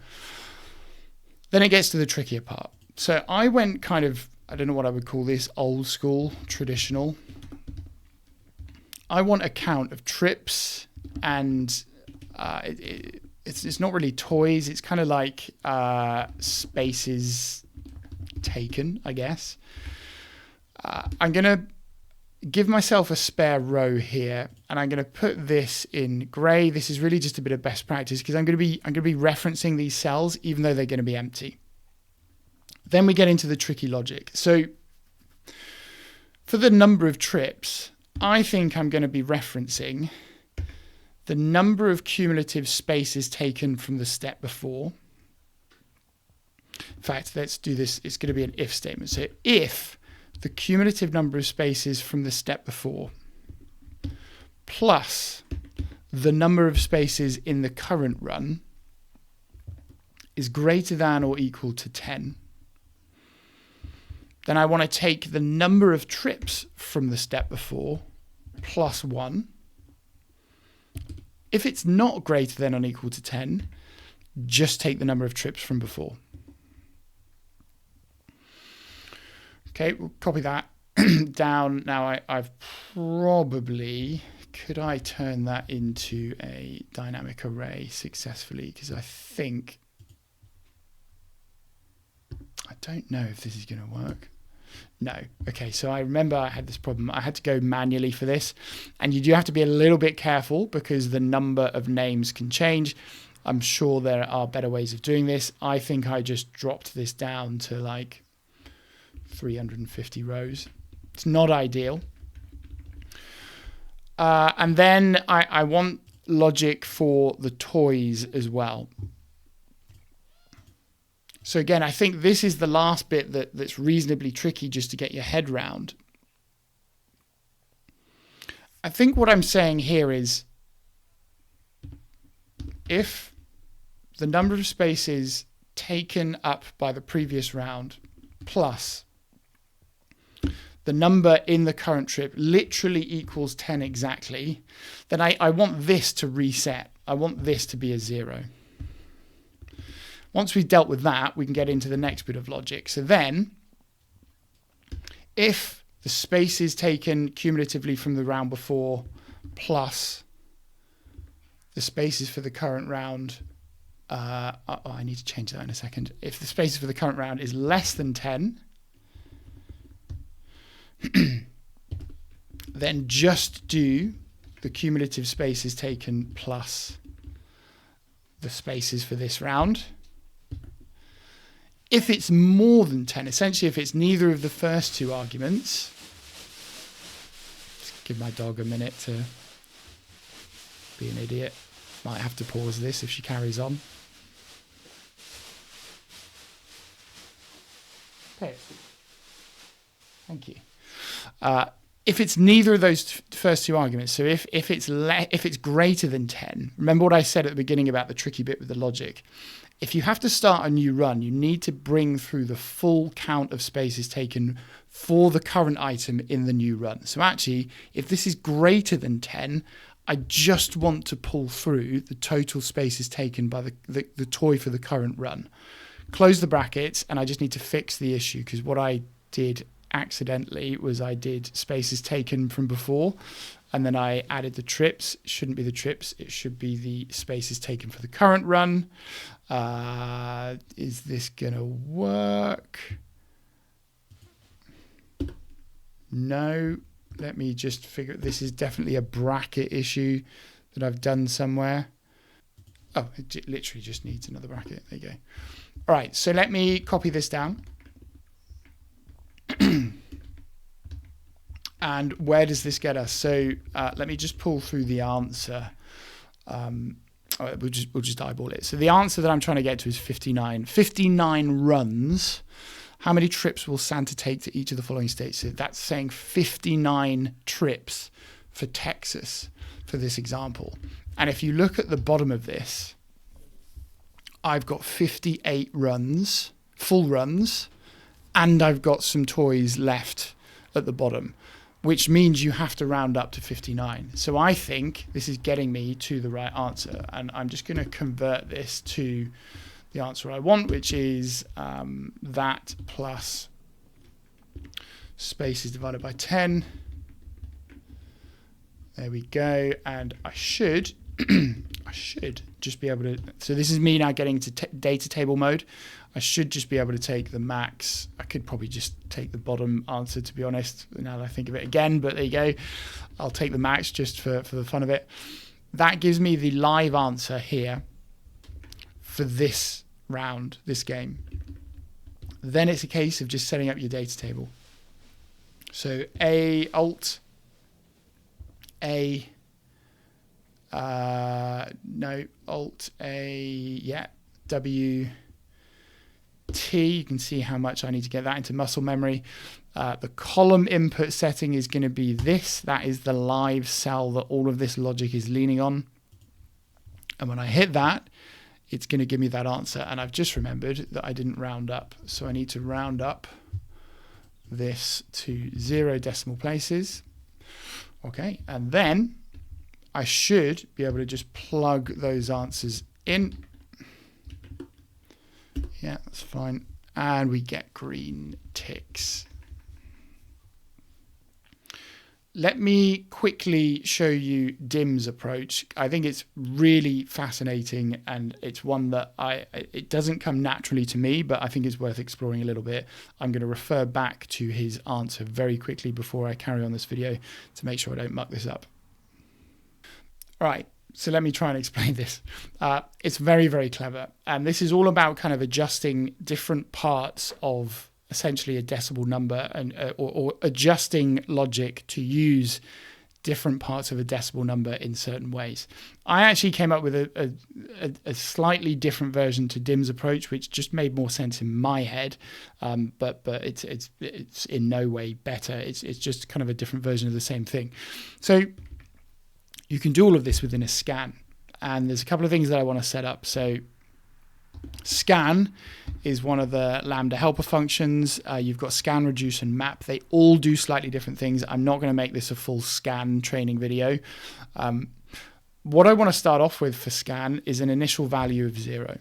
Then it gets to the trickier part. So I went kind of, I don't know what I would call this, old school, traditional. I want a count of trips, and it's not really toys. It's kind of like spaces taken, I guess. I'm going to give myself a spare row here, and I'm going to put this in grey. This is really just a bit of best practice because I'm going to be referencing these cells even though they're going to be empty. Then we get into the tricky logic. So for the number of trips, I think I'm going to be referencing the number of cumulative spaces taken from the step before. In fact, let's do this. It's going to be an if statement. So if the cumulative number of spaces from the step before plus the number of spaces in the current run is greater than or equal to 10, then I want to take the number of trips from the step before plus 1. If it's not greater than or equal to 10, just take the number of trips from before. Okay, we'll copy that down. Now I've probably, could I turn that into a dynamic array successfully? Because I don't know if this is going to work. No. Okay, so I remember I had this problem. I had to go manually for this, and you do have to be a little bit careful because the number of names can change. I'm sure there are better ways of doing this. I think I just dropped this down to like 350 rows. It's not ideal. And then I want logic for the toys as well. So again, I think this is the last bit that's reasonably tricky just to get your head round. I think what I'm saying here is if the number of spaces taken up by the previous round plus the number in the current trip literally equals 10 exactly, then I want this to reset. I want this to be a 0. Once we've dealt with that, we can get into the next bit of logic. So then, if the spaces taken cumulatively from the round before plus the spaces for the current round, I need to change that in a second. If the spaces for the current round is less than 10, then just do the cumulative spaces taken plus the spaces for this round. If it's more than 10, essentially if it's neither of the first two arguments, just give my dog a minute to be an idiot. Might have to pause this if she carries on. Thank you. If it's neither of those first two arguments, so if it's greater than 10, remember what I said at the beginning about the tricky bit with the logic. If you have to start a new run, you need to bring through the full count of spaces taken for the current item in the new run. So actually, if this is greater than 10, I just want to pull through the total spaces taken by the toy for the current run. Close the brackets, and I just need to fix the issue, because what I did accidentally was I did spaces taken from before, and then I added the trips. It shouldn't be the trips, it should be the spaces taken for the current run. Is this gonna work? No. Let me just figure, this is definitely a bracket issue that I've done somewhere. Oh, it literally just needs another bracket. There you go. All right, so let me copy this down. And where does this get us? So let me just pull through the answer. We'll just eyeball it. So the answer that I'm trying to get to is 59. 59 runs. How many trips will Santa take to each of the following states? So that's saying 59 trips for Texas for this example. And if you look at the bottom of this, I've got 58 runs, full runs, and I've got some toys left at the bottom, which means you have to round up to 59. So I think this is getting me to the right answer. And I'm just going to convert this to the answer I want, which is that plus spaces divided by 10. There we go. And I should just be able to, so this is me now getting to data table mode. I should just be able to take the max. I could probably just take the bottom answer, to be honest, now that I think of it again, but there you go. I'll take the max just for the fun of it. That gives me the live answer here for this round, this game. Then it's a case of just setting up your data table. So Alt A, W T. You can see how much I need to get that into muscle memory. The column input setting is going to be this. That is the live cell that all of this logic is leaning on. And when I hit that, it's going to give me that answer. And I've just remembered that I didn't round up. So I need to round up this to 0 decimal places. Okay, and then I should be able to just plug those answers in. Yeah, that's fine. And we get green ticks. Let me quickly show you Dim's approach. I think it's really fascinating, and it's one that it doesn't come naturally to me, but I think it's worth exploring a little bit. I'm going to refer back to his answer very quickly before I carry on this video to make sure I don't muck this up. All right. So let me try and explain this. It's very, very clever. And this is all about kind of adjusting different parts of essentially a decimal number and or adjusting logic to use different parts of a decimal number in certain ways. I actually came up with a slightly different version to Dim's approach, which just made more sense in my head, but it's in no way better. It's just kind of a different version of the same thing. So you can do all of this within a scan, and there's a couple of things that I want to set up. So scan is one of the Lambda helper functions. You've got scan, reduce, and map. They all do slightly different things. I'm not going to make this a full scan training video. What I want to start off with for scan is an initial value of 0.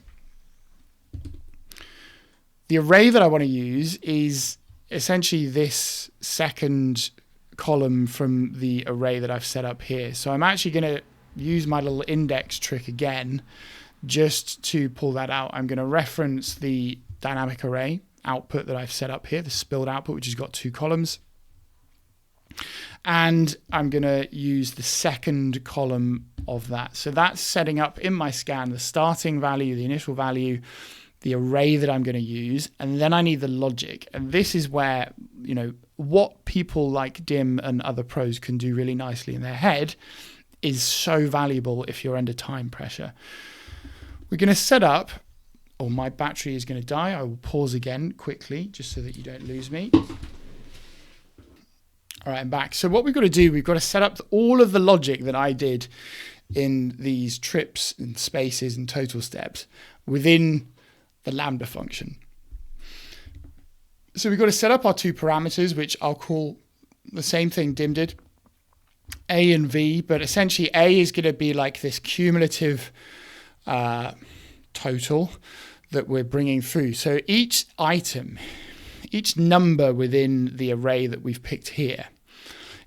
The array that I want to use is essentially this second column from the array that I've set up here. So I'm actually going to use my little index trick again just to pull that out. I'm going to reference the dynamic array output that I've set up here, the spilled output, which has got 2 columns. And I'm going to use the second column of that. So that's setting up in my scan the starting value, the initial value, the array that I'm going to use, and then I need the logic. And this is where, what people like Dim and other pros can do really nicely in their head is so valuable if you're under time pressure. We're going to set up, my battery is going to die. I will pause again quickly just so that you don't lose me. All right, I'm back. So what we've got to do, we've got to set up all of the logic that I did in these trips and spaces and total steps within the Lambda function. So we've got to set up our 2 parameters, which I'll call the same thing Dim did, A and V, but essentially A is going to be like this cumulative total that we're bringing through. So each item, each number within the array that we've picked here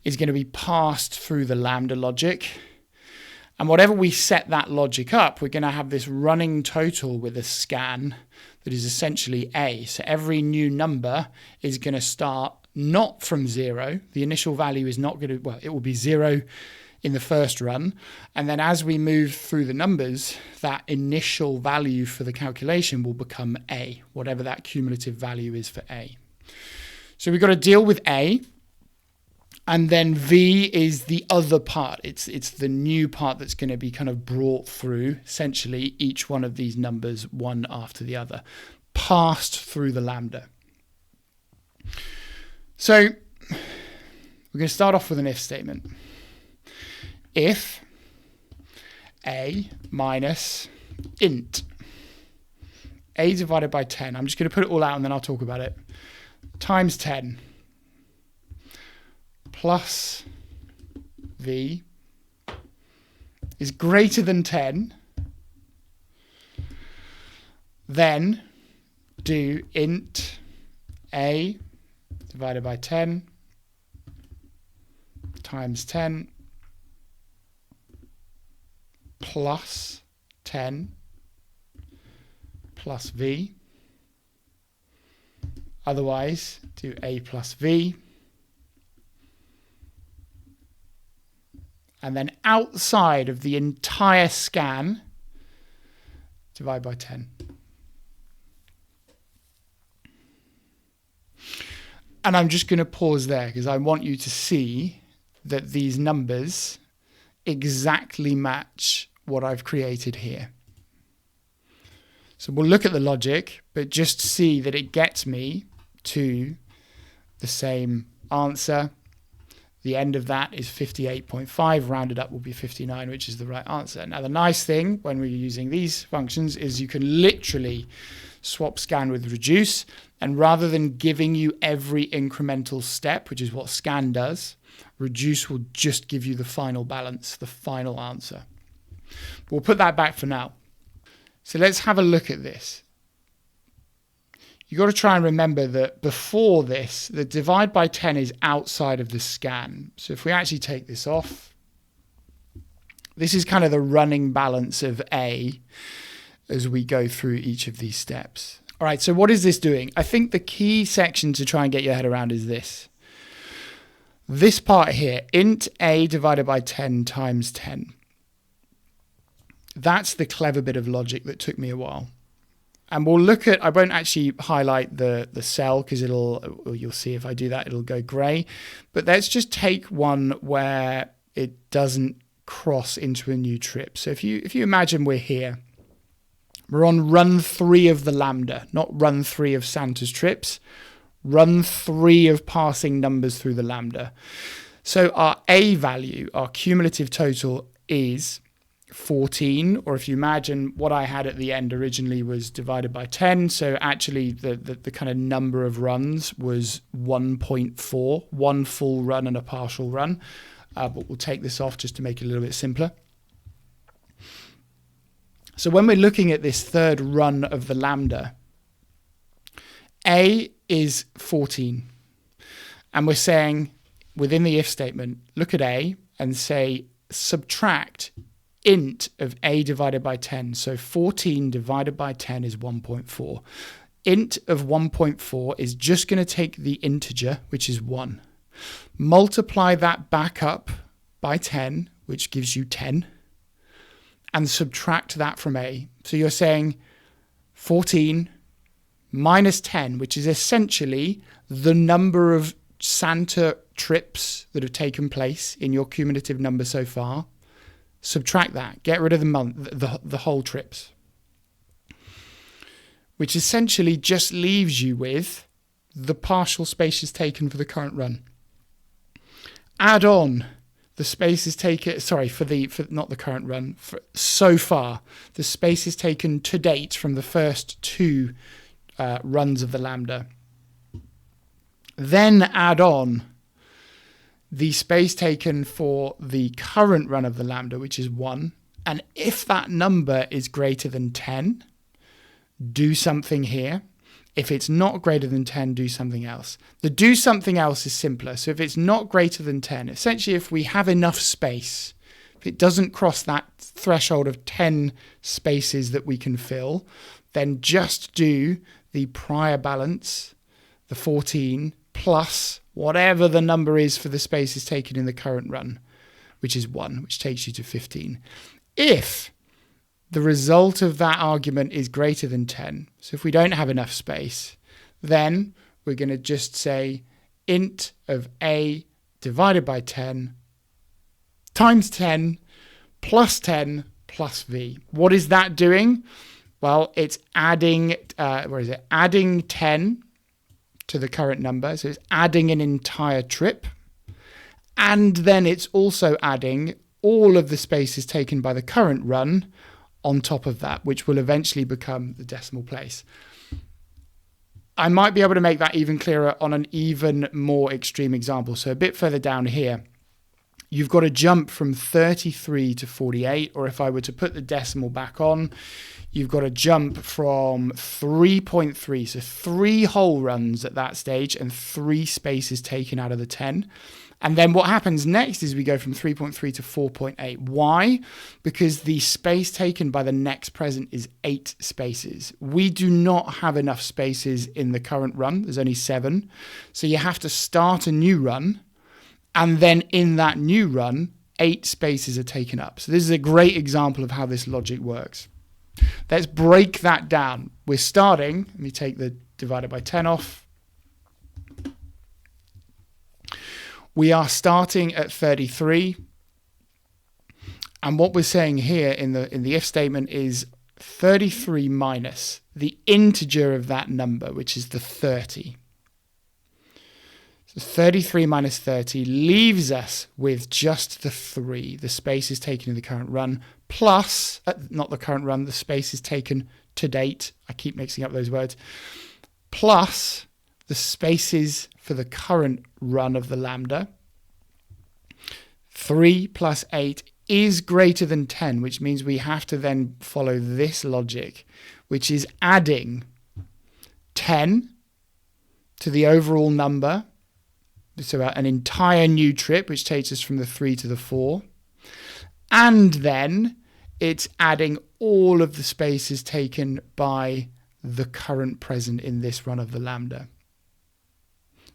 is going to be passed through the Lambda logic. And whatever we set that logic up, we're going to have this running total with a scan that is essentially A. So every new number is going to start not from 0. The initial value is not going to, it will be 0 in the first run. And then as we move through the numbers, that initial value for the calculation will become A, whatever that cumulative value is for A. So we've got to deal with A. And then V is the other part. It's the new part that's going to be kind of brought through, essentially, each one of these numbers, one after the other, passed through the Lambda. So we're going to start off with an if statement. If A minus int A divided by 10, I'm just going to put it all out and then I'll talk about it, times 10 plus V is greater than 10, then do int A divided by 10 times 10 plus 10 plus V. Otherwise, do A plus V. And then outside of the entire scan, divide by 10. And I'm just going to pause there because I want you to see that these numbers exactly match what I've created here. So we'll look at the logic, but just see that it gets me to the same answer. The end of that is 58.5, rounded up will be 59, which is the right answer. Now, the nice thing when we're using these functions is you can literally swap scan with reduce, and rather than giving you every incremental step, which is what scan does, reduce will just give you the final balance, the final answer. But we'll put that back for now. So let's have a look at this. You've got to try and remember that before this, the divide by 10 is outside of the scan. So if we actually take this off, this is kind of the running balance of A as we go through each of these steps. All right, so what is this doing? I think the key section to try and get your head around is this. This part here, int A divided by 10 times 10. That's the clever bit of logic that took me a while. And we'll look at, I won't actually highlight the cell because you'll see if I do that, it'll go gray. But let's just take one where it doesn't cross into a new trip. So if you imagine we're here, we're on run 3 of the lambda, not run 3 of Santa's trips, run 3 of passing numbers through the lambda. So our A value, our cumulative total, is 14, or if you imagine what I had at the end originally was divided by 10, so actually the kind of number of runs was 1.4, one full run and a partial run, but we'll take this off just to make it a little bit simpler. So when we're looking at this third run of the lambda, A is 14, and we're saying within the if statement, look at A and say subtract int of A divided by 10. So 14 divided by 10 is 1.4. Int of 1.4 is just going to take the integer, which is 1. Multiply that back up by 10, which gives you 10, and subtract that from A. So you're saying 14 minus 10, which is essentially the number of Santa trips that have taken place in your cumulative number so far. Subtract that, get rid of the whole trips, which essentially just leaves you with the partial spaces taken for the current run. Add on the spaces taken, for not the current run, for so far, the spaces taken to date from the first 2 runs of the lambda. Then add on the space taken for the current run of the lambda, which is 1. And if that number is greater than 10, do something here. If it's not greater than 10, do something else. The do something else is simpler. So if it's not greater than 10, essentially if we have enough space, if it doesn't cross that threshold of 10 spaces that we can fill, then just do the prior balance, the 14, plus whatever the number is for the spaces taken in the current run, which is 1, which takes you to 15. If the result of that argument is greater than 10, so if we don't have enough space, then we're going to just say int of A divided by 10 times 10 plus V. What is that doing? Well, it's adding, adding 10 to the current number. So it's adding an entire trip. And then it's also adding all of the spaces taken by the current run on top of that, which will eventually become the decimal place. I might be able to make that even clearer on an even more extreme example. So a bit further down here, you've got to jump from 33 to 48, or if I were to put the decimal back on, you've got to jump from 3.3, so 3 whole runs at that stage and 3 spaces taken out of the 10. And then what happens next is we go from 3.3 to 4.8. Why? Because the space taken by the next present is 8 spaces. We do not have enough spaces in the current run. There's only 7. So you have to start a new run. And then in that new run, 8 spaces are taken up. So this is a great example of how this logic works. Let's break that down. We're starting, let me take the divided by 10 off. We are starting at 33. And what we're saying here in the if statement is 33 minus the integer of that number, which is the 30. So 33 minus 30 leaves us with just the 3, the spaces taken in the current run, plus, not the current run, the spaces taken to date. I keep mixing up those words. Plus the spaces for the current run of the lambda. 3 plus 8 is greater than 10, which means we have to then follow this logic, which is adding 10 to the overall number. So an entire new trip, which takes us from the 3 to the 4. And then it's adding all of the spaces taken by the current present in this run of the lambda.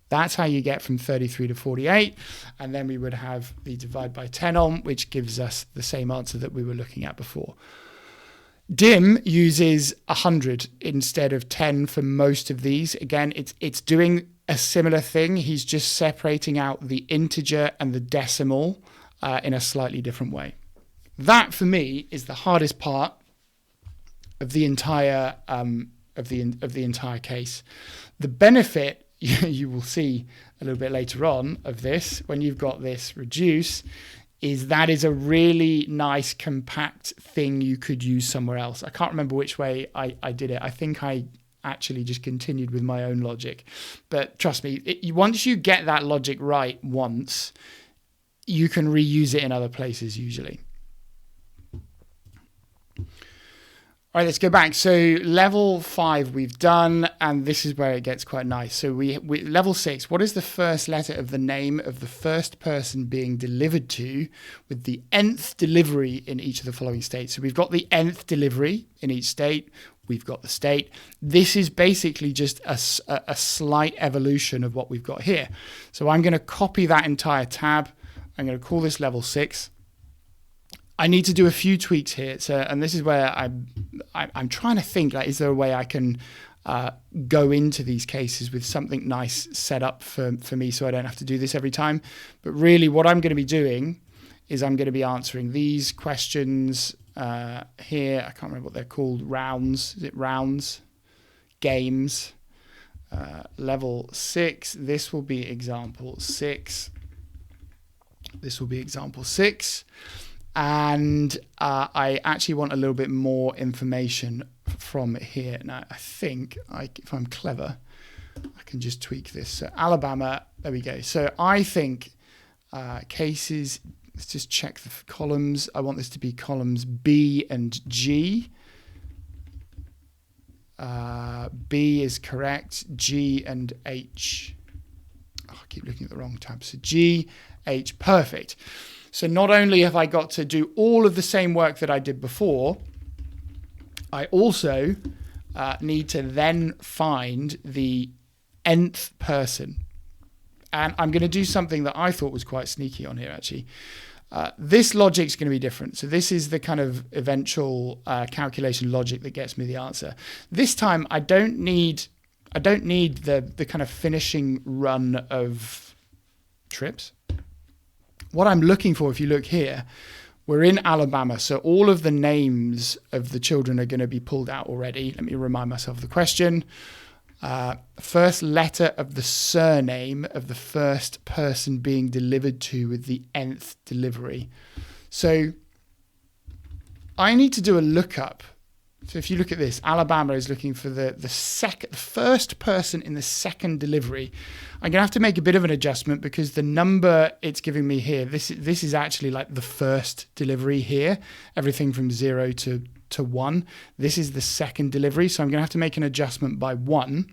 That's how you get from 33 to 48. And then we would have the divide by 10 on, which gives us the same answer that we were looking at before. Dim uses 100 instead of 10 for most of these. Again, it's doing a similar thing. He's just separating out the integer and the decimal in a slightly different way. That for me is the hardest part of the entire of the entire case. The benefit you will see a little bit later on of this, when you've got this reduce, is that is a really nice compact thing you could use somewhere else. I can't remember which way I did it. I think I actually just continued with my own logic. But trust me, once you get that logic right once, you can reuse it in other places usually. All right, let's go back. So level 5 we've done, and this is where it gets quite nice. So we level 6, what is the first letter of the name of the first person being delivered to with the nth delivery in each of the following states? So we've got the nth delivery in each state. We've got the state. This is basically just a slight evolution of what we've got here. So I'm going to copy that entire tab. I'm going to call this level 6. I need to do a few tweaks here. So, and this is where I'm trying to think, like, is there a way I can go into these cases with something nice set up for me so I don't have to do this every time? But really what I'm going to be doing is I'm going to be answering these questions here. I can't remember what they're called. Rounds. Is it rounds? Games. Level 6. This will be example 6. This will be example 6. And I actually want a little bit more information from here. Now, I think if I'm clever, I can just tweak this. So Alabama, there we go. So I think cases, let's just check the columns. I want this to be columns B and G. B is correct. G and H. Oh, I keep looking at the wrong tab. So G, H, perfect. So not only have I got to do all of the same work that I did before, I also need to then find the nth person. And I'm going to do something that I thought was quite sneaky on here, actually. This logic's going to be different. So this is the kind of eventual calculation logic that gets me the answer. This time, I don't need the kind of finishing run of trips. What I'm looking for, if you look here, we're in Alabama, so all of the names of the children are going to be pulled out already. Let me remind myself of the question. First letter of the surname of the first person being delivered to with the nth delivery. So I need to do a lookup. So if you look at this, Alabama is looking for the first person in the second delivery. I'm going to have to make a bit of an adjustment because the number it's giving me here, this is actually like the first delivery here, everything from 0 to 1. This is the second delivery, so I'm going to have to make an adjustment by 1.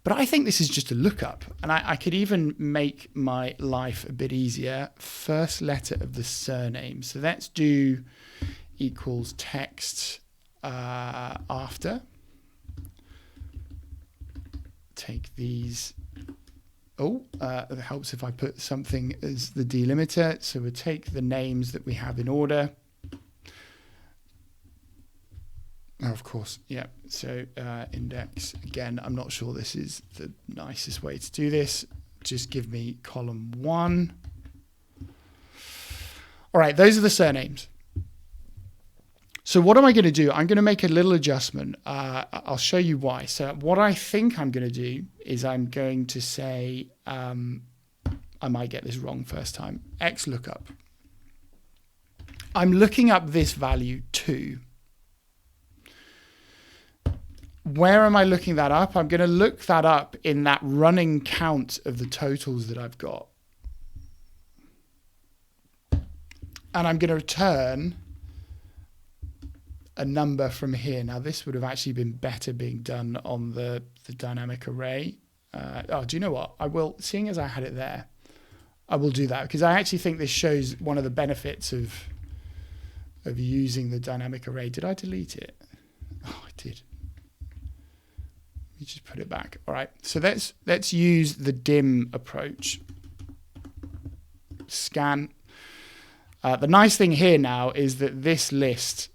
But I think this is just a lookup, and I could even make my life a bit easier. First letter of the surname. So let's do equals text after. Take these. It helps if I put something as the delimiter. So we'll take the names that we have in order. Oh, of course, yeah. So index, again, I'm not sure this is the nicest way to do this. Just give me column 1. All right, those are the surnames. So what am I going to do? I'm going to make a little adjustment. I'll show you why. So what I think I'm going to do is I'm going to say, I might get this wrong first time, X lookup. I'm looking up this value 2. Where am I looking that up? I'm going to look that up in that running count of the totals that I've got. And I'm going to return a number from here. Now, this would have actually been better being done on the dynamic array. Do you know what? I will, seeing as I had it there, I will do that because I actually think this shows one of the benefits of using the dynamic array. Did I delete it? Oh, I did. Let me just put it back. All right. So let's use the dim approach. Scan. The nice thing here now is that this list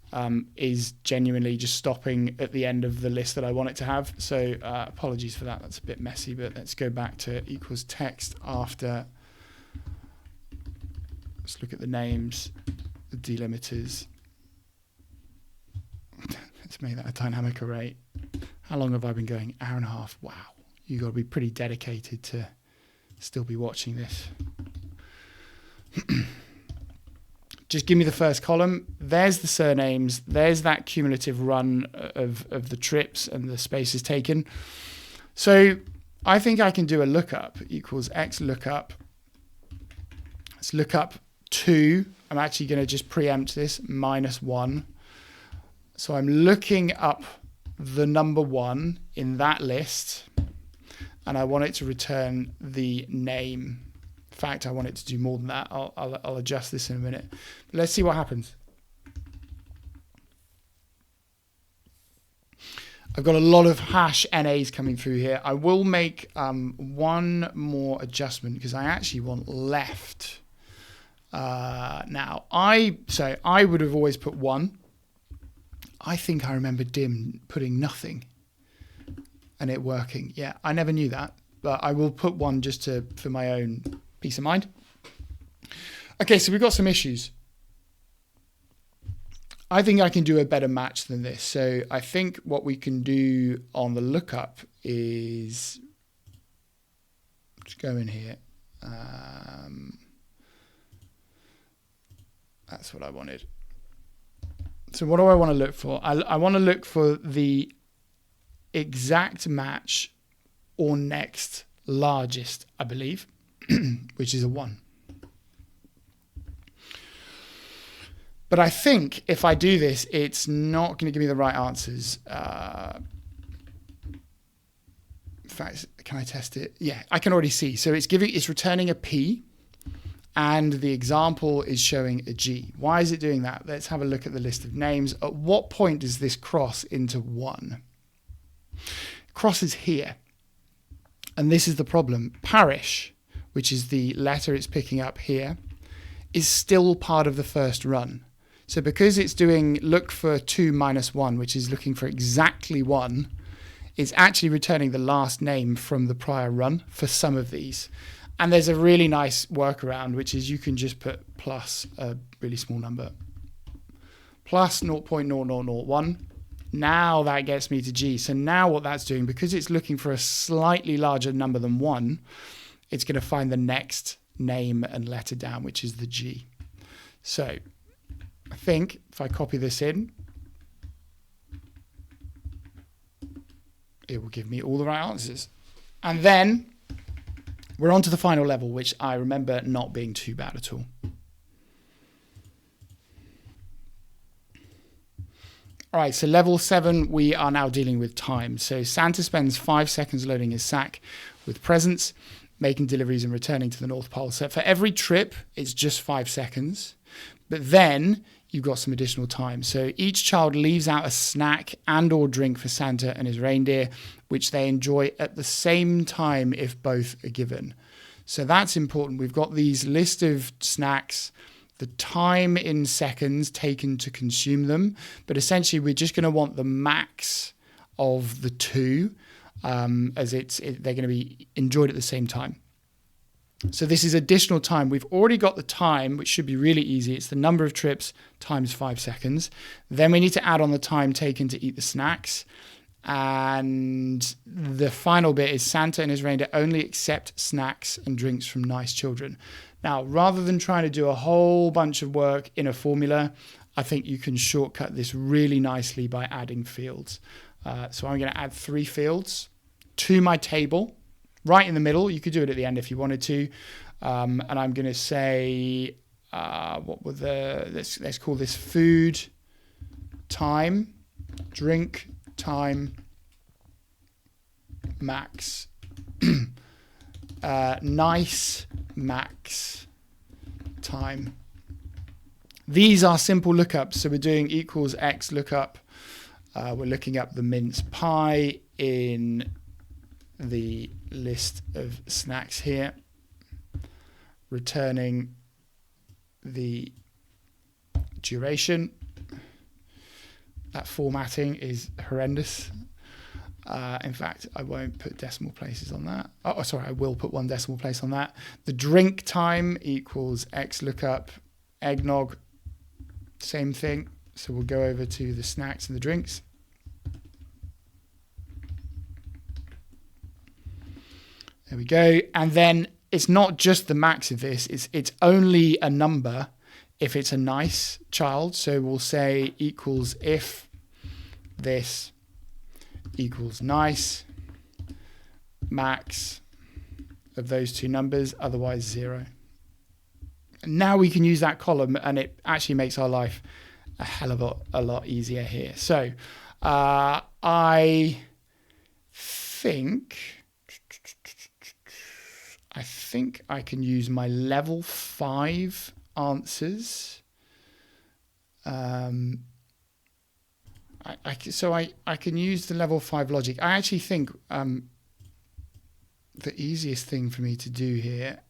is genuinely just stopping at the end of the list that I want it to have. So apologies for that. That's a bit messy, but let's go back to equals text after Let's look at the names, the delimiters. Let's make that a dynamic array. How long have I been going? Hour and a half. Wow. You've got to be pretty dedicated to still be watching this. Just give me the first column. There's the surnames. There's that cumulative run of the trips and the spaces taken. So I think I can do a lookup equals x lookup. Let's look up 2. I'm actually going to just preempt this, -1. So I'm looking up the number 1 in that list, and I want it to return the name. In fact, I want it to do more than that. I'll adjust this in a minute. But let's see what happens. I've got a lot of hash NAs coming through here. I will make one more adjustment because I actually want left. Now, I would have always put 1. I think I remember Dim putting nothing and it working. Yeah, I never knew that, but I will put 1 just for my own peace of mind. Okay, so we've got some issues. I think I can do a better match than this. So I think what we can do on the lookup is just go in here. That's what I wanted. So what do I want to look for? I want to look for the exact match or next largest, I believe, which is a 1. But I think if I do this, it's not going to give me the right answers. In fact, can I test it? Yeah, I can already see. So it's returning a P, and the example is showing a G. Why is it doing that? Let's have a look at the list of names. At what point does this cross into 1? It crosses here. And this is the problem. Parish, which is the letter it's picking up here, is still part of the first run. So because it's doing look for 2 minus 1, which is looking for exactly 1, it's actually returning the last name from the prior run for some of these. And there's a really nice workaround, which is you can just put plus a really small number. Plus 0.0001. Now that gets me to G. So now what that's doing, because it's looking for a slightly larger number than 1, it's going to find the next name and letter down, which is the G. So I think if I copy this in, it will give me all the right answers. And then we're on to the final level, which I remember not being too bad at all. All right, so level 7, we are now dealing with time. So Santa spends 5 seconds loading his sack with presents, making deliveries and returning to the North Pole. So for every trip, it's just 5 seconds. But then you've got some additional time. So each child leaves out a snack and or drink for Santa and his reindeer, which they enjoy at the same time if both are given. So that's important. We've got these list of snacks, the time in seconds taken to consume them, but essentially we're just going to want the max of the 2 as they're going to be enjoyed at the same time. So this is additional time. We've already got the time, which should be really easy. It's the number of trips times 5 seconds. Then we need to add on the time taken to eat the snacks. And the final bit is Santa and his reindeer only accept snacks and drinks from nice children. Now, rather than trying to do a whole bunch of work in a formula, I think you can shortcut this really nicely by adding fields. So I'm going to add 3 fields to my table, right in the middle. You could do it at the end if you wanted to. And I'm going to say, let's call this food time, drink time, max, nice max time. These are simple lookups. So we're doing equals x lookup. We're looking up the mince pie in the list of snacks here, returning the duration. That formatting is horrendous. In fact, I won't put decimal places on that. Oh, sorry, I will put one decimal place on that. The drink time equals X lookup eggnog. Same thing. So we'll go over to the snacks and the drinks. There we go. And then it's not just the max of this. It's only a number if it's a nice child. So we'll say equals if this equals nice max of those two numbers, otherwise 0. And now we can use that column, and it actually makes our life a hell of a lot easier here. So I think I can use my level 5 answers. I can use the level 5 logic. I actually think the easiest thing for me to do here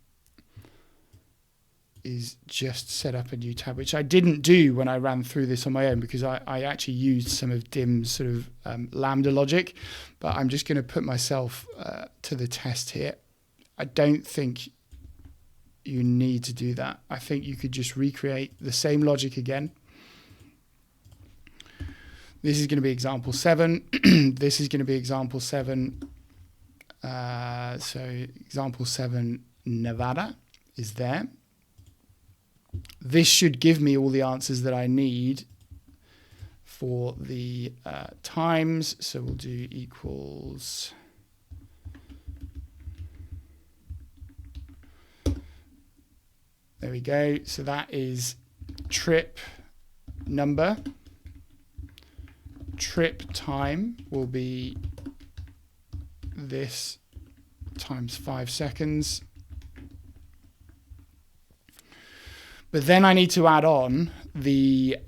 is just set up a new tab, which I didn't do when I ran through this on my own, because I actually used some of Dim's sort of lambda logic, but I'm just going to put myself to the test here. I don't think you need to do that. I think you could just recreate the same logic again. This is going to be example 7. This is going to be example 7. So example 7, Nevada is there. This should give me all the answers that I need for the times. So we'll do equals. There we go. So that is trip number. Trip time will be this times 5 seconds. But then I need to add on the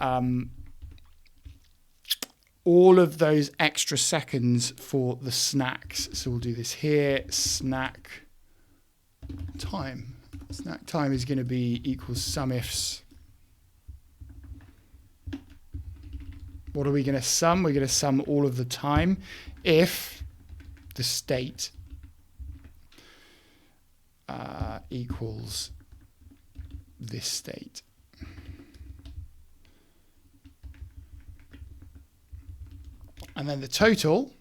all of those extra seconds for the snacks. So we'll do this here, snack time. Snack time is going to be equals sum ifs. What are we going to sum? We're going to sum all of the time if the state equals this state. And then the total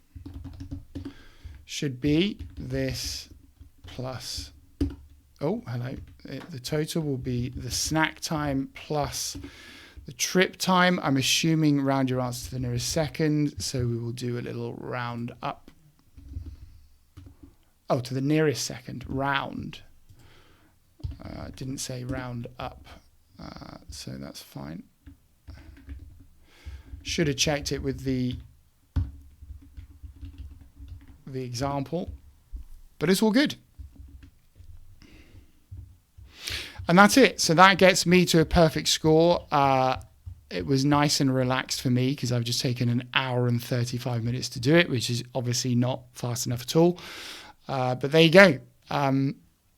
should be this plus, oh, hello. The total will be the snack time plus the trip time. I'm assuming round your answer to the nearest second, so we will do a little round up. Oh, to the nearest second, round. Didn't say round up, so that's fine. Should have checked it with the example, but it's all good. And that's it. So that gets me to a perfect score. It was nice and relaxed for me because I've just taken an hour and 35 minutes to do it, which is obviously not fast enough at all. But there you go.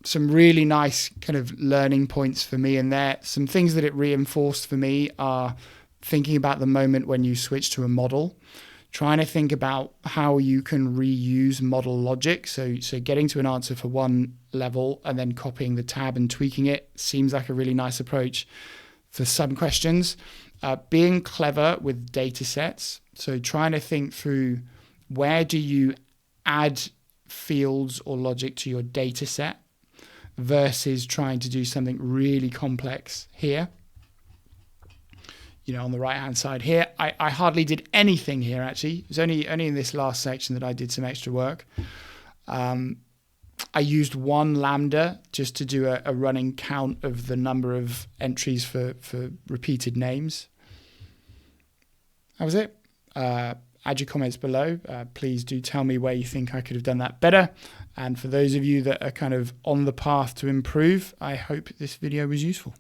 Some really nice kind of learning points for me in there. Some things that it reinforced for me are thinking about the moment when you switch to a model, trying to think about how you can reuse model logic. So getting to an answer for one level and then copying the tab and tweaking it seems like a really nice approach for some questions. Being clever with data sets. So trying to think through where do you add fields or logic to your data set versus trying to do something really complex here. You know, on the right-hand side here, I hardly did anything here, actually. It was only in this last section that I did some extra work. I used one lambda just to do a running count of the number of entries for repeated names. That was it. Add your comments below. Please do tell me where you think I could have done that better. And for those of you that are kind of on the path to improve, I hope this video was useful.